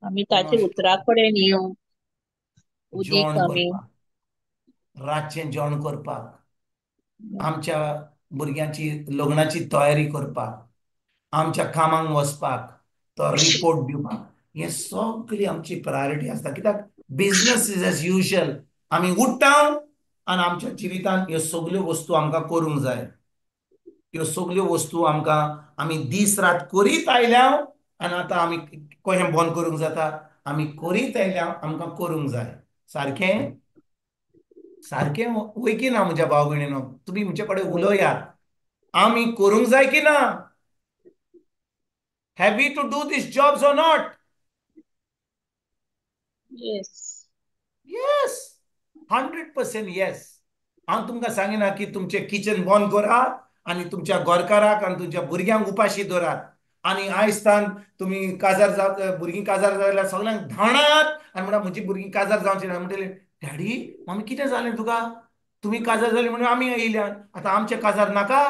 आमी ताचे उतरा कडेन येवं, उदीक जेवण आमी करपाक, रातचें जेवण करपाक, आमच्या भुरग्यांची लग्नाची तयारी करपाक, आमच्या कामाक वचपाक, तो रिपोर्ट दिवपाक, हे सगळी आमची प्रायोरिटी आसता. कित्याक बिझनस इज एज युजुअल. आमी उठ्ठा आनी आमच्या जिवितांत ह्यो सगळ्यो वस्तू आमकां करूंक जाय. ह्यो सगळ्यो वस्तू आमकां आमी दीस रात करीत आयल्या आनी आतां आमी कशें बंद करूंक जाता? आमी करीत आयल्या आमकां करूंक जाय. सारकें? सारकें वय की ना म्हज्या भाव भयणीनो? तुमी म्हजे कडेन उलयात. आमी करूंक जाय की ना? Have we to do these jobs or not? Yes. Yes. 100% yes. हांव तुमकां सांगिना की तुमचें किचन बंद करात आनी तुमच्या घरकाराक आनी तुमच्या भुरग्यांक उपाशी दवरात. आनी आयजतान तुमी काजार भुरगीं काजार जाल्यार सगळ्यांक धाडात आनी म्हणटा म्हजी भुरगीं काजार जावची ना. म्हणटले डॅडी मम्मी कितें जालें तुका? तुमी काजार जाली म्हणून आमी येयल्यात. आतां आमचें काजार नाका?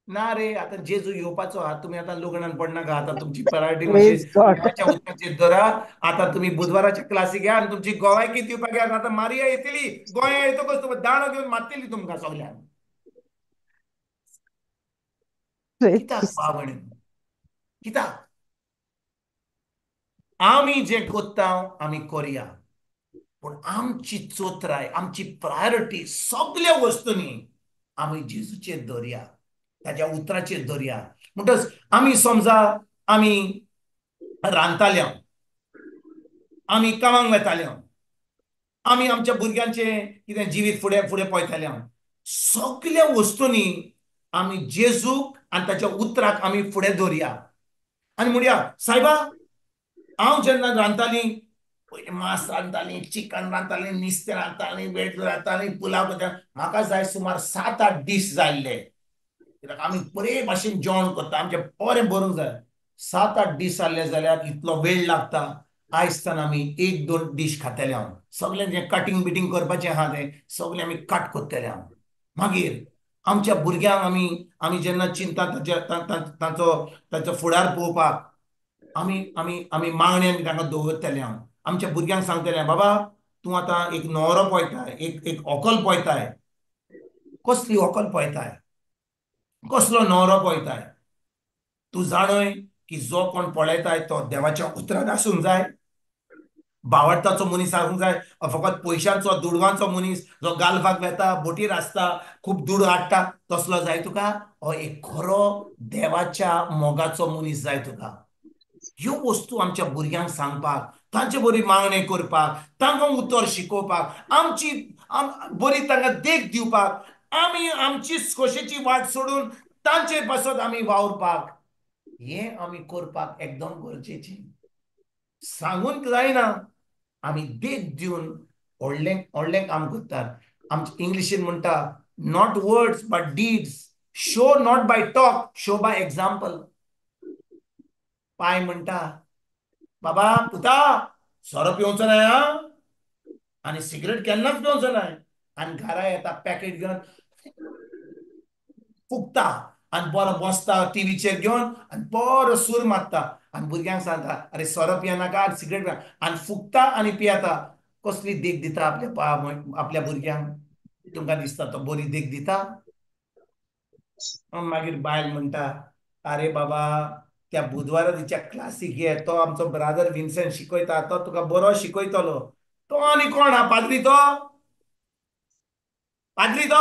ना रे, आता जेजू येवपाचो आहा. तुमी आतां लग्नान पडनाका. आतां तुमची प्रायोरिटी मातशी Praise God. देवाच्या उतराचेर धरा. आतां तुमी बुधवाराच्या क्लासीक या आनी तुमची गोवायकीत दिवपाक या. आतां मारिया येतली. गोंया येतकच तुका दाणो घेवन मारतली तुमकां सगल्यांक. Praise कित्याक Jesus. भाव भयणीनो? कित्याक? आमी जें कोत्ता आमी करया. पूण आमची चोत्राय, आमची प्रायोरिटी सगळ्या वस्तूंनी आमी जेजूचेर दवरया. ताच्या उतराचेर दवरया. म्हणटच आमी समजा आमी रांदताले, आमी कामाक वेताले, आमी आमच्या भुरग्यांचें कितें जिवीत फुडें फुडें पळयताले, सगळ्या वस्तूंनी आमी जेजूक आनी ताच्या उतराक आमी फुडें दवरया. आनी म्हणया सायबा हांव जेन्ना रांदतालीं पयलीं मांस रांदतालीं, चिकन रांदतालीं, नुस्तें रांदतालीं, वेज रांदतालीं, पुलाव करतालीं. म्हाका जाय सुमार 7-8 दीस जाय आसले. कित्याक आमी बरे भाशेन जेवण करता, आमचें बरें भरूंक जाय. 7-8 दीस जाल्ले जाल्यार इतलो वेळ लागता. आयजतान आमी 1-2 डीश खातले हांव. सगळें जें कटींग बिटींग करपाचें आहा तें सगळें आमी कट कोत्तले हांव. मागीर आमच्या भुरग्यांक आमी जेन्ना चिंता तांचो फुडार पळोवपाक आमी आमी आमी मागणें तांकां दवरतले हांव. आमच्या भुरग्यांक सांगतलें बाबा तूं आतां एक न्हवरो पळयताय, एक व्हंकल पळयताय. कसली व्हंकल पळयताय? कसलो न्हवरो पळयताय? तूं जाणय की जो कोण पळयताय तो देवाच्या उतरांत आसूंक जाय, भावार्थाचो मनीस आसूंक जाय, फकत पयशांचो दुडवांचो मनीस जो गालफाक वेता, बोटीर आसता, खूब दूड हाडटा तसलो जाय तुका? हो एक खरो देवाच्या मोगाचो मनीस जाय तुका. ह्यो वस्तू आमच्या भुरग्यांक सांगपाक, तांचे बरी मागणें करपाक, तांकां उतर शिकोवपाक, आमची बरी तांकां देख दिवपाक, आमी आमची खोशेची वाट सोडून तांचे पासत आमी वावरपाक, हें आमी करपाक एकदम गरजेचें. सांगून जायना. आमी देख दिवन व्हडलें व्हडलें काम करतात. आमच्या इंग्लिशीन म्हणटा not words but deeds. Show not by talk, show by example. पाय म्हणटा बाबा पुता सोरो पिवचो न्हय आं आनी सिगरेट केन्नाच पिवचो न्हय. आनी घरा येता पॅकेट घेवन फुकता आनी बरो बसता टीव्हीचेर घेवन आनी बरो सूर मारता आनी भुरग्यांक सांगता अरे सोरो पियनाका सिगरेट पियनाका आनी फुकता आनी पियेता. कसली देख दिता आपल्या भुरग्यांक? तुमकां दिसता तो बरी देख दिता? मागीर बायल म्हणटा अरे बाबा त्या बुधवाराच्या क्लासीक घे, तो आमचो ब्रादर विन्सेंट शिकयता, तो तुका बरो शिकयतलो. तो आनी कोण हा? पाद्री तो? पाद्री तो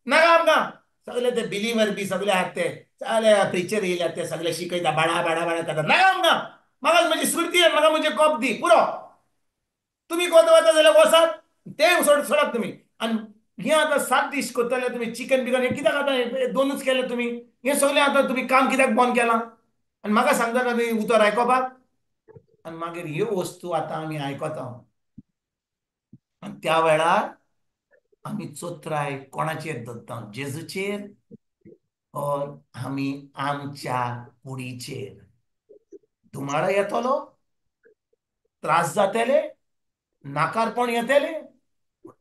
नाका आमकां. सगळे ते बिलीवर बी सगळे आहात ते सगळे प्रिचर येयल्यात ते सगळे शिकयता बाडा बाडा बाडा करता. नाका आमकां. म्हाका म्हजी स्मृती म्हाका म्हजे कप दी पुरो. तुमी कोण वता जाल्यार वसात, ते सोडात तुमी. आनी हे आतां 7 दीस करतले तुमी चिकन बिकन हे कित्याक आतां 2च केले तुमी? हे सगळें आतां तुमी काम कित्याक बंद केलां? आनी म्हाका सांगता तुमी उतर आयकोपाक? आनी मागीर ह्यो वस्तू आतां आमी आयकता आनी त्या वेळार आमी चोत्राय कोणाचेर दवरता? जेजूचेर और आमी आमच्या कुडीचेर? धुमाळो येतलो, त्रास जातले, नाकारपण येतले,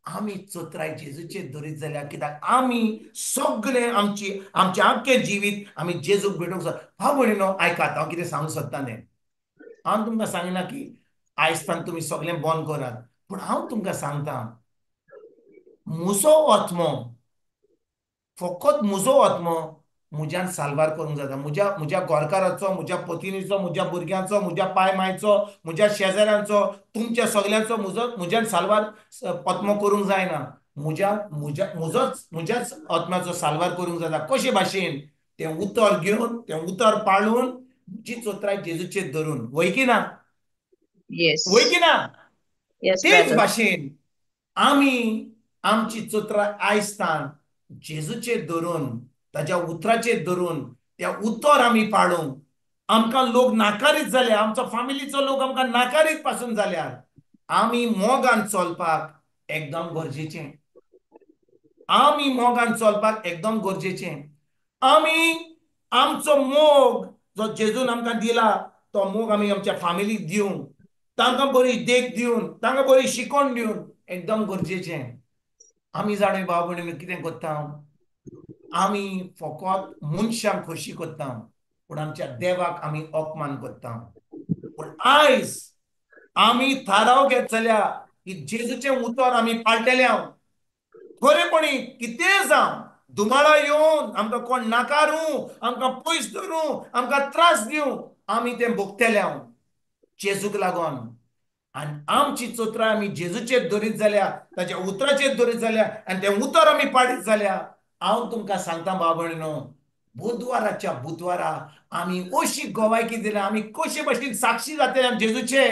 आमी चोत्राय जेजूचेर धरीत जाल्यार कित्याक आमी सगळे आमचे आख्खे जिवीत आमी जेजूक भेटोवंक जाय. भाव भयणीनो, आयकात, हांव कितें सांगूंक सोदतां तें. हांव तुमकां सांगना की आयजतान तुमी सगळें बंद करात, पूण हांव तुमकां सांगतां, म्हजो आत्मो, फकत म्हजो आत्मो म्हज्यान साल्वार करूंक जाता. म्हज्या गोरकाराचो, म्हज्या पत्नीचो, म्हज्या भुरग्यांचो, म्हज्या पाय मायचो, म्हज्या शेजाऱ्यांचो, तुमच्या सगळ्यांचो म्हज्यान साल्वार आत्मो करूंक जायना. म्हज्याच आत्म्याचो साल्वार करूंक जाता. कशे भाशेन? तें उतर घेवन, तें उतर पाळून, म्हजी चोत्राय जेजूचेर धरून, वय की ना? Yes. वय की ना? Yes, तेच brother. भाशेन आमी आमची चोत्राय आयजतान जेजूचेर धरून, ताच्या उतराचेर धरून, त्या उतर आमी पाळूंक, आमकां लोक नाकारीत जाल्यार, आमचो फॅमिलीचो लोक आमकां नाकारीत पासून जाल्यार, आमी मोगान चलपाक एकदम गरजेचें. आमी मोगान चलपाक एकदम गरजेचें. आमी आमचो मोग जो जेजून आमकां दिला, तो मोग आमी आमच्या फॅमिलीक दिवंक, तांकां बरी देख दिवन, तांकां बरी शिकवण दिवन एकदम गरजेचें. आमी जाणा भाव भयणीनो कितें करता? आमी फकत मनशांक खोशी करता, पूण आमच्या देवाक आमी अपमान करता. पूण आयज आमी थाराव घेत जाल्यार की जेजूचें उतर आमी पाळटले. खरेपणी कितेंय जावं, धुमाळो येवन आमकां कोण नाकारूं, आमकां पयस धरूं, आमकां त्रास दिवं, आमी तें भोगतले जेजूक लागोन. आनी आमची चोत्राय आमी जेजूचेर धरीत जाल्यार, ताच्या उतराचेर धरीत जाल्यार, आनी तें उतर आमी पाळीत जाल्यार, हांव तुमकां सांगता भाव भयणीनो, बुधवाराच्या बुधवारा आमी अशी गोवायकी दिल्या, आमी कशे भाशेन साक्षी जातले जेजूचे,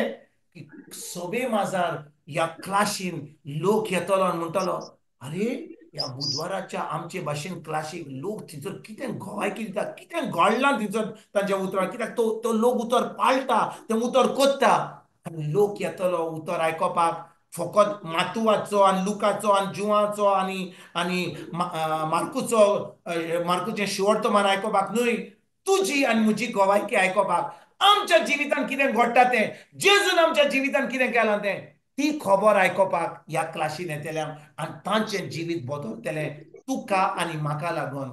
की सोबे माजार ह्या क्लासीन लोक येतलो आनी म्हणटलो, अरे, ह्या बुधवाराच्या आमचे भाशेन क्लासीक लोक थंयसर कितें गोवायकी दिता, कितें घडलां थंयसर तांच्या उतरार, कित्याक तो लोक उतर पाळटा, तें उतर कोत्ता. आनी लोक येतलो उतर आयकोपाक, फकत मातुवाचो आनी लुकाचो आनी जुवाचो आनी मार्कूचें शिवर्तमान आयकोपाक न्हय, तुजी आनी म्हजी गोवायकी आयकोपाक, आमच्या जिवितान कितें घडटा तें, जेजून आमच्या जिवितान कितें केलां तें, ती खबर आयकोपाक ह्या क्लासीन येतल्या, आनी तांचें जिवीत बदलतलें तुका आनी म्हाका लागून.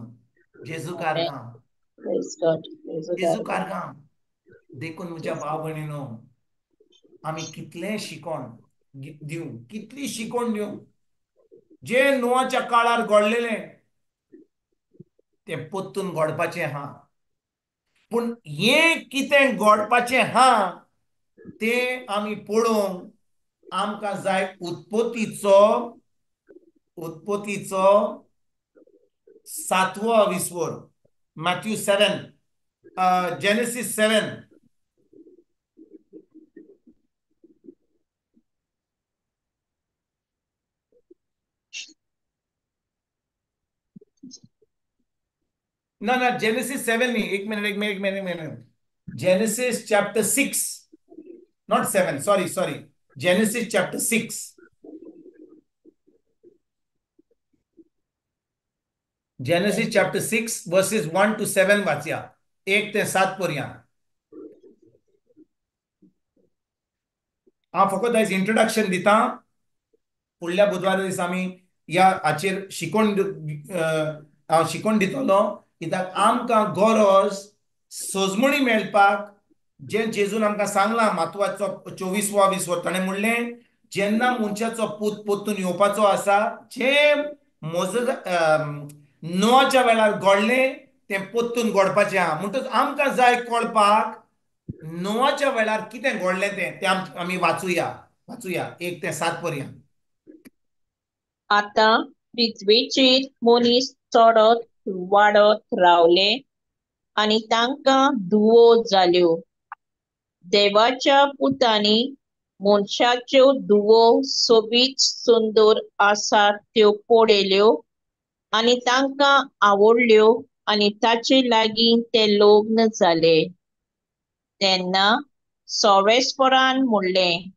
जेजू Amen. कारगां, Praise God. Praise जेजू God. कारगां. देखून म्हज्या भाव भयणीनो, आमी कितलें शिकोण दिवं, कितली शिकोण दिवं. जे नोआच्या काळार घडलेलें तें पोत्तून घडपाचें आहा, पूण हें कितें घडपाचें आहा तें आमी पळोवंक आमकां जाय उत्पत्तीचो 7वो विस्वोर, मॅथ्यू 7, जेनेसीस 7. ना, जेनेसीस 7 न्ही, एक minute. Genesis chapter 6, not 7, sorry, Genesis chapter 6. Genesis chapter 6 versus 1 to 7 वाचया, 1 ते 7 पर्यंत. हांव फकत आयज इंट्रोडक्शन दितां. फुडल्या बुधवारा दिसा आमी ह्या हाचेर शिकोण दितलो, कित्याक आमकां गरज सजमणी मेळपाक, जे जेजून आमकां सांगलां मातवाचो 24वो विस्वोर. ताणें म्हणलें, जेन्ना मनशाचो पूत पोत्तून येवपाचो आसा, जें नोआच्या वेळार घडलें तें पोत्तून घडपाचें आहा. म्हणटच आमकां जाय कळपाक नोआच्या वेळार कितें घडलें तें आमी वाचुया 1 ते 7 पर्यंत. आतां पृथ्वीचेर मनीस चडत वाडत रावले आनी तांकां धुवो जाल्यो. देवाच्या पुतांनी मनशाच्यो धुवो सोबीत सुंदर आसात त्यो पळयल्यो आनी तांकां आवडल्यो आनी ताचे लागीं ते लग्न जाले. तेन्ना सोवेस्परान म्हणलें,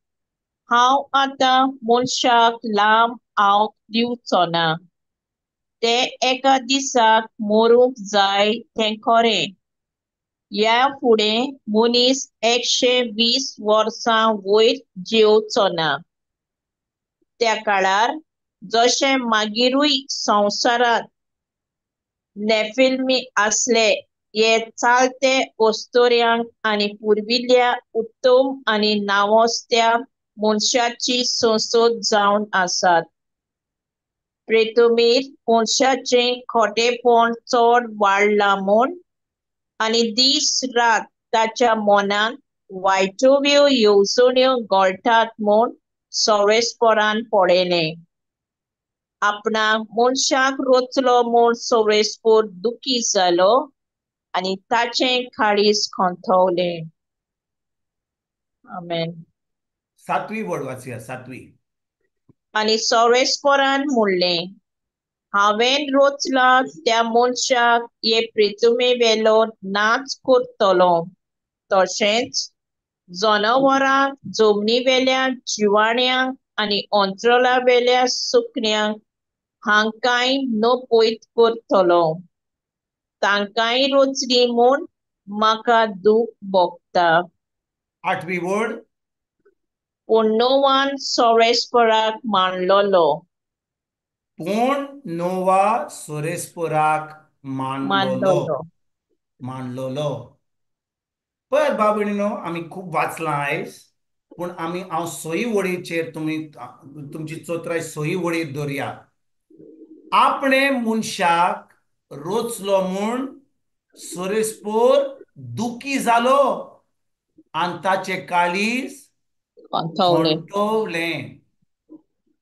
हांव आतां मनशाक लांब हांव दिवचो ना. ते एका दिसाक मरूंक जाय तें खरें, या फुडें मनीस 120 वर्सां वयर जेवचो ना. त्या काळार जशे मागीरूय संवसारांत नेफिल्मी आसले, हे चालते ओस्तोऱ्यांक आनी पुर्विल्ल्या उत्तम आनी नावोस्त्या मनशाची संसद जावन आसात. प्रेतुमीर मनशाचें खोटेपण चड वाडलां म्हूण आनी दीस रात ताच्या मनांत वायटव्यो येवजण्यो घोळटात म्हूण सवेस्परान पळयलें. आपणाक मनशाक रोचलो म्हूण सवेस्पर दुखी जालो आनी ताचें काळीज खोंतवलें. आमेन. 7वी वड वाचूया 7वी. आनी सवेस्परान म्हणलें, हांवें रोचला त्या मनशाक हे प्रेतुमे वेलो नाच करतलो. तशेंच जनावरां, जमनी वेल्या जिवाण्यांक आनी अंतराळा वेल्या सुकण्यांक हांकांय नपयत करतलो. तांकांय रोचली म्हूण म्हाका दूख भोगता. 8वी वड. पूण नोवान सवेस्पराक मानलोलो. पूण नोवा सोरेस्पोराक मानलोलो. मानलोलो. पळय भाव भयणीनो, आमी खूब वाचलां आयज, पूण हांव 6 वडीचेर तुमची चोत्राय 6 वडीर दवरया. आपणे मनशाक रोचलो म्हूण सोरेस्पोर दुखी जालो आनी ताचें काळीज खोंतवलें.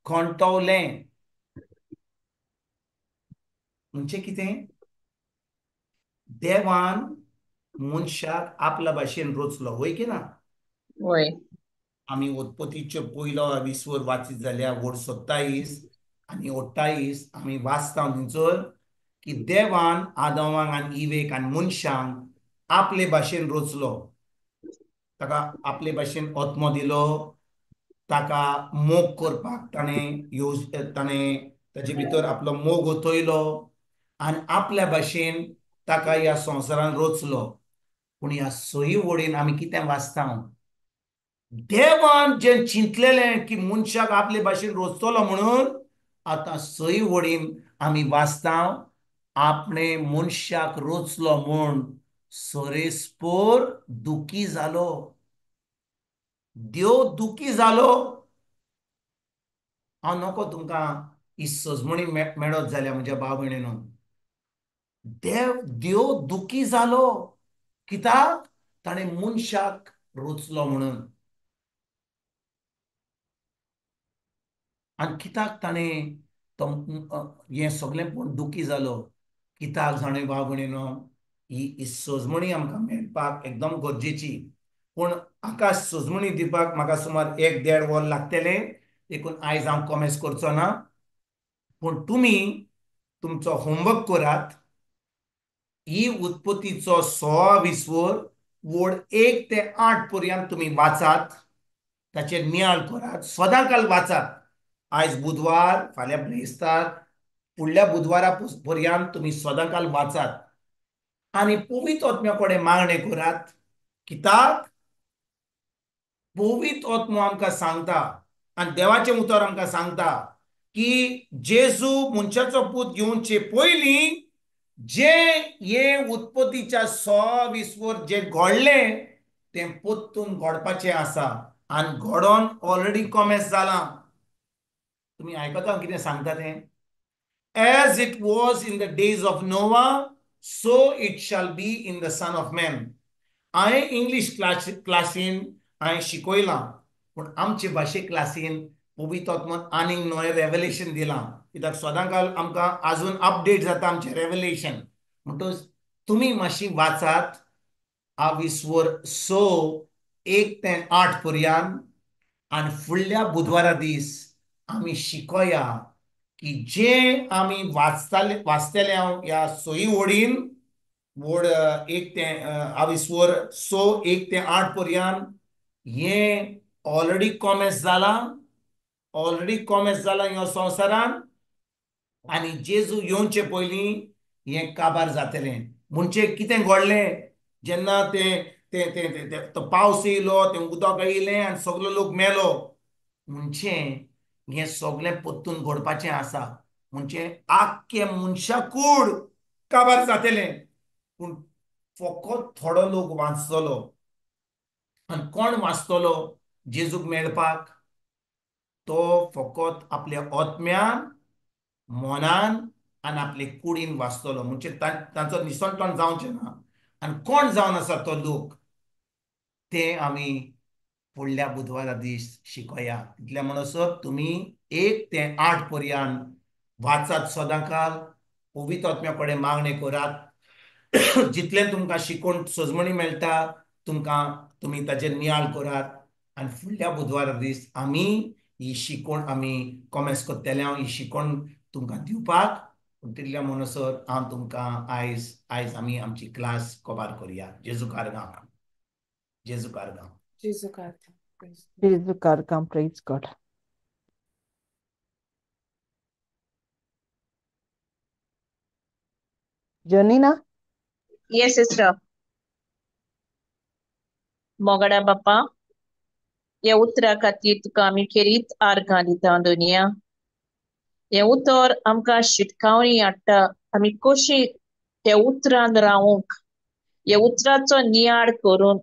खोंतवलें. म्हणजे कितें? देवान मनशाक आपल्या भाशेन रोचलो, वय की ना? वय. आमी उत्पत्तीचे पयलो 20 वर वाचीत जाल्यार वड 27 आनी 28 आमी वाचता थंयसर की देवान आदमाक आनी इवेक आनी मनशांक आपले भाशेन रोचलो. ताका आपले भाशेन आत्मो दिलो, ताका मोग करपाक ताणें ताचे भितर आपलो मोग ओतयलो आनी आपल्या भाशेन ताका ह्या संवसारान रोचलो. पूण ह्या 6 वडीन आमी कितें वाचता? देवान जें चिंतलेलें की मनशाक आपले भाशेन रोचतलो म्हणून, आतां 6 वडीन आमी वाचता आपणे मनशाक रोचलो म्हूण सोरेस्पोर दुखी जालो. देव दुखी जालो. हांव नको तुमकां ही सजमणी मेळत जाल्यार म्हज्या भाव भयणीनो, देव दुखी जालो. कित्याक? ताणें मनशाक रोचलो म्हणून. आनी कित्याक ताणें हें सगळें पळोवन दुखी जालो? कित्याक जाणा भाव भयणीनो, ही सजमणी आमकां मेळपाक एकदम गरजेची. पूण हाका सजमणी दिवपाक म्हाका सुमार 1-1.5 वर लागतले, देखून आयज हांव कॉमेंट्स करचो ना. पूण तुमी तुमचो होमवर्क करात. ही उत्पत्तीचो 6-20 वड 1 ते 8 पर्यंत तुमी वाचात, ताचेर नियाळ करात, सदांकाळ वाचात. आयज बुधवार, फाल्यां ब्रेस्तार, फुडल्या बुधवारा पर्यंत तुमी सदांकाळ वाचात आनी पवित्र आत्म्या कडेन मागणें करात. कित्याक? पवित्र आत्मो आमकां सांगता आनी देवाचें उतर आमकां सांगता की जेजू मनशाचो पूत येवचे पयलीं हे उत्पत्तीच्या 6-20 वर जें घडलें तें परतून घडपाचें आसा आनी घडोवन ऑलरेडी कॉमेस जालां. तुमी आयकता हांव कितें सांगता तें? As it was in the days of Noah, so it shall be in the Son of Man. हांवें इंग्लीश क्लासीन शिकयलां, पूण आमचे भाशे क्लासीन पवित्र आत्मान आनीक नवें रेवलेशन दिलां. कित्याक सदांकाळ आमकां आजून अपडेट जाता आमचें रेवलेशन. म्हणटच तुमी मातशी वाचात 1 ते 8 पर्यंत आनी फुडल्या बुधवारा दीस आमी शिकोया की जें आमी वाचतले हांव ह्या 6 वडीन, वड 1 ते 8 पर्यंत, हें ऑलरेडी कॉमेस जालां ह्या संवसारान आनी जेजू येवचे पयलीं हें काबार जातलें. म्हणजे कितें घडलें? जेन्ना तो पावस येयलो तें उदक येयलें आनी सगलो लोक मेलो म्हणजे हें सगळें परतून घडपाचें आसा म्हणजे आख्खे मनशाकूड काबार जातलें पूण फकत थोडो लोक वाचतलो आनी कोण वाचतलो जेजूक मेळपाक तो फकत आपल्या आत्म्यान मनान आनी आपले कुडीन वाचतलो म्हणजे तांचो निसंतपण जावचें ना आनी कोण जावन आसा तो लोक ते आमी फुडल्या बुधवारा दीस शिकोया इतले म्हणसर तुमी 1 ते 8 पर्यंत वाचात सदांकाल पवित्र आत्म्या कडेन मागणें करात जितलें तुमकां शिकोवन सजमणी मेळटा तुमी ताचेर नियाळ करात आनी फुडल्या बुधवारा दीस आमी ही शिकोवण आमी कॉमेंस करतले हांव ही शिकोवण तुमकां दिवपाक तितल्या म्हणसर हांव तुमकां आयज आमी आमची क्लास कबार करुया जेजू कारगांव जेजू कारगांव जेजू कारगांव. Jesu Kargam, praise God. Janina? Yes, sister. मोगडा बाप्पा या उतरा खातीर तुका आमी खेरीत आर्गां दिता दोनिया हे उतर आमकां शिटकावणी हाडटा आमी कशी त्या उतरान रावूंक हे उतराचो नियाळ करून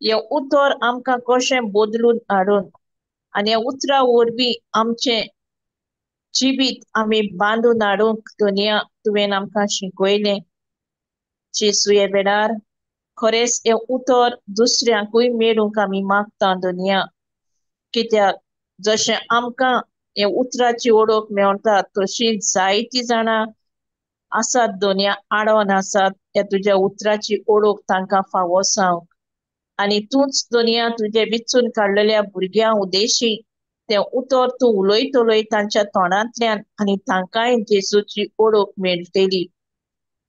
हे उतर आमकां कशें बदलून हाडून आनी ह्या उतरा वरवीं आमचें जिवीत आमी बांदून हाडूंक दोनिया तुवें आमकां शिकयलें जेसू हे वेळार खरेंच हे उतर दुसऱ्यांकूय मेळूंक आमी मागता दोनिया कित्याक जशें आमकां हे उतराची ओळख मेळटा तशी जायतीं जाणां आसात दोनिया आडोन आसात ह्या तुज्या उतराची ओळख तांकां फावो सांग आनी तूंच दोनिया तुजे विचून काडलेल्या भुरग्यां उदेशी तें उतर तूं उलयत तांच्या तोंडांतल्यान आनी तांकांय जेजूची ओळख मेळटली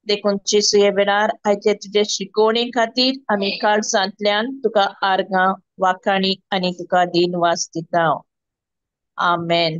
देखून जेजू हे वेळार आयचे तुजे शिकवणे खातीर आमी काळजांतल्यान तुका आर्गां वाखाणी आनी तुका दिनवास दिता आमेन.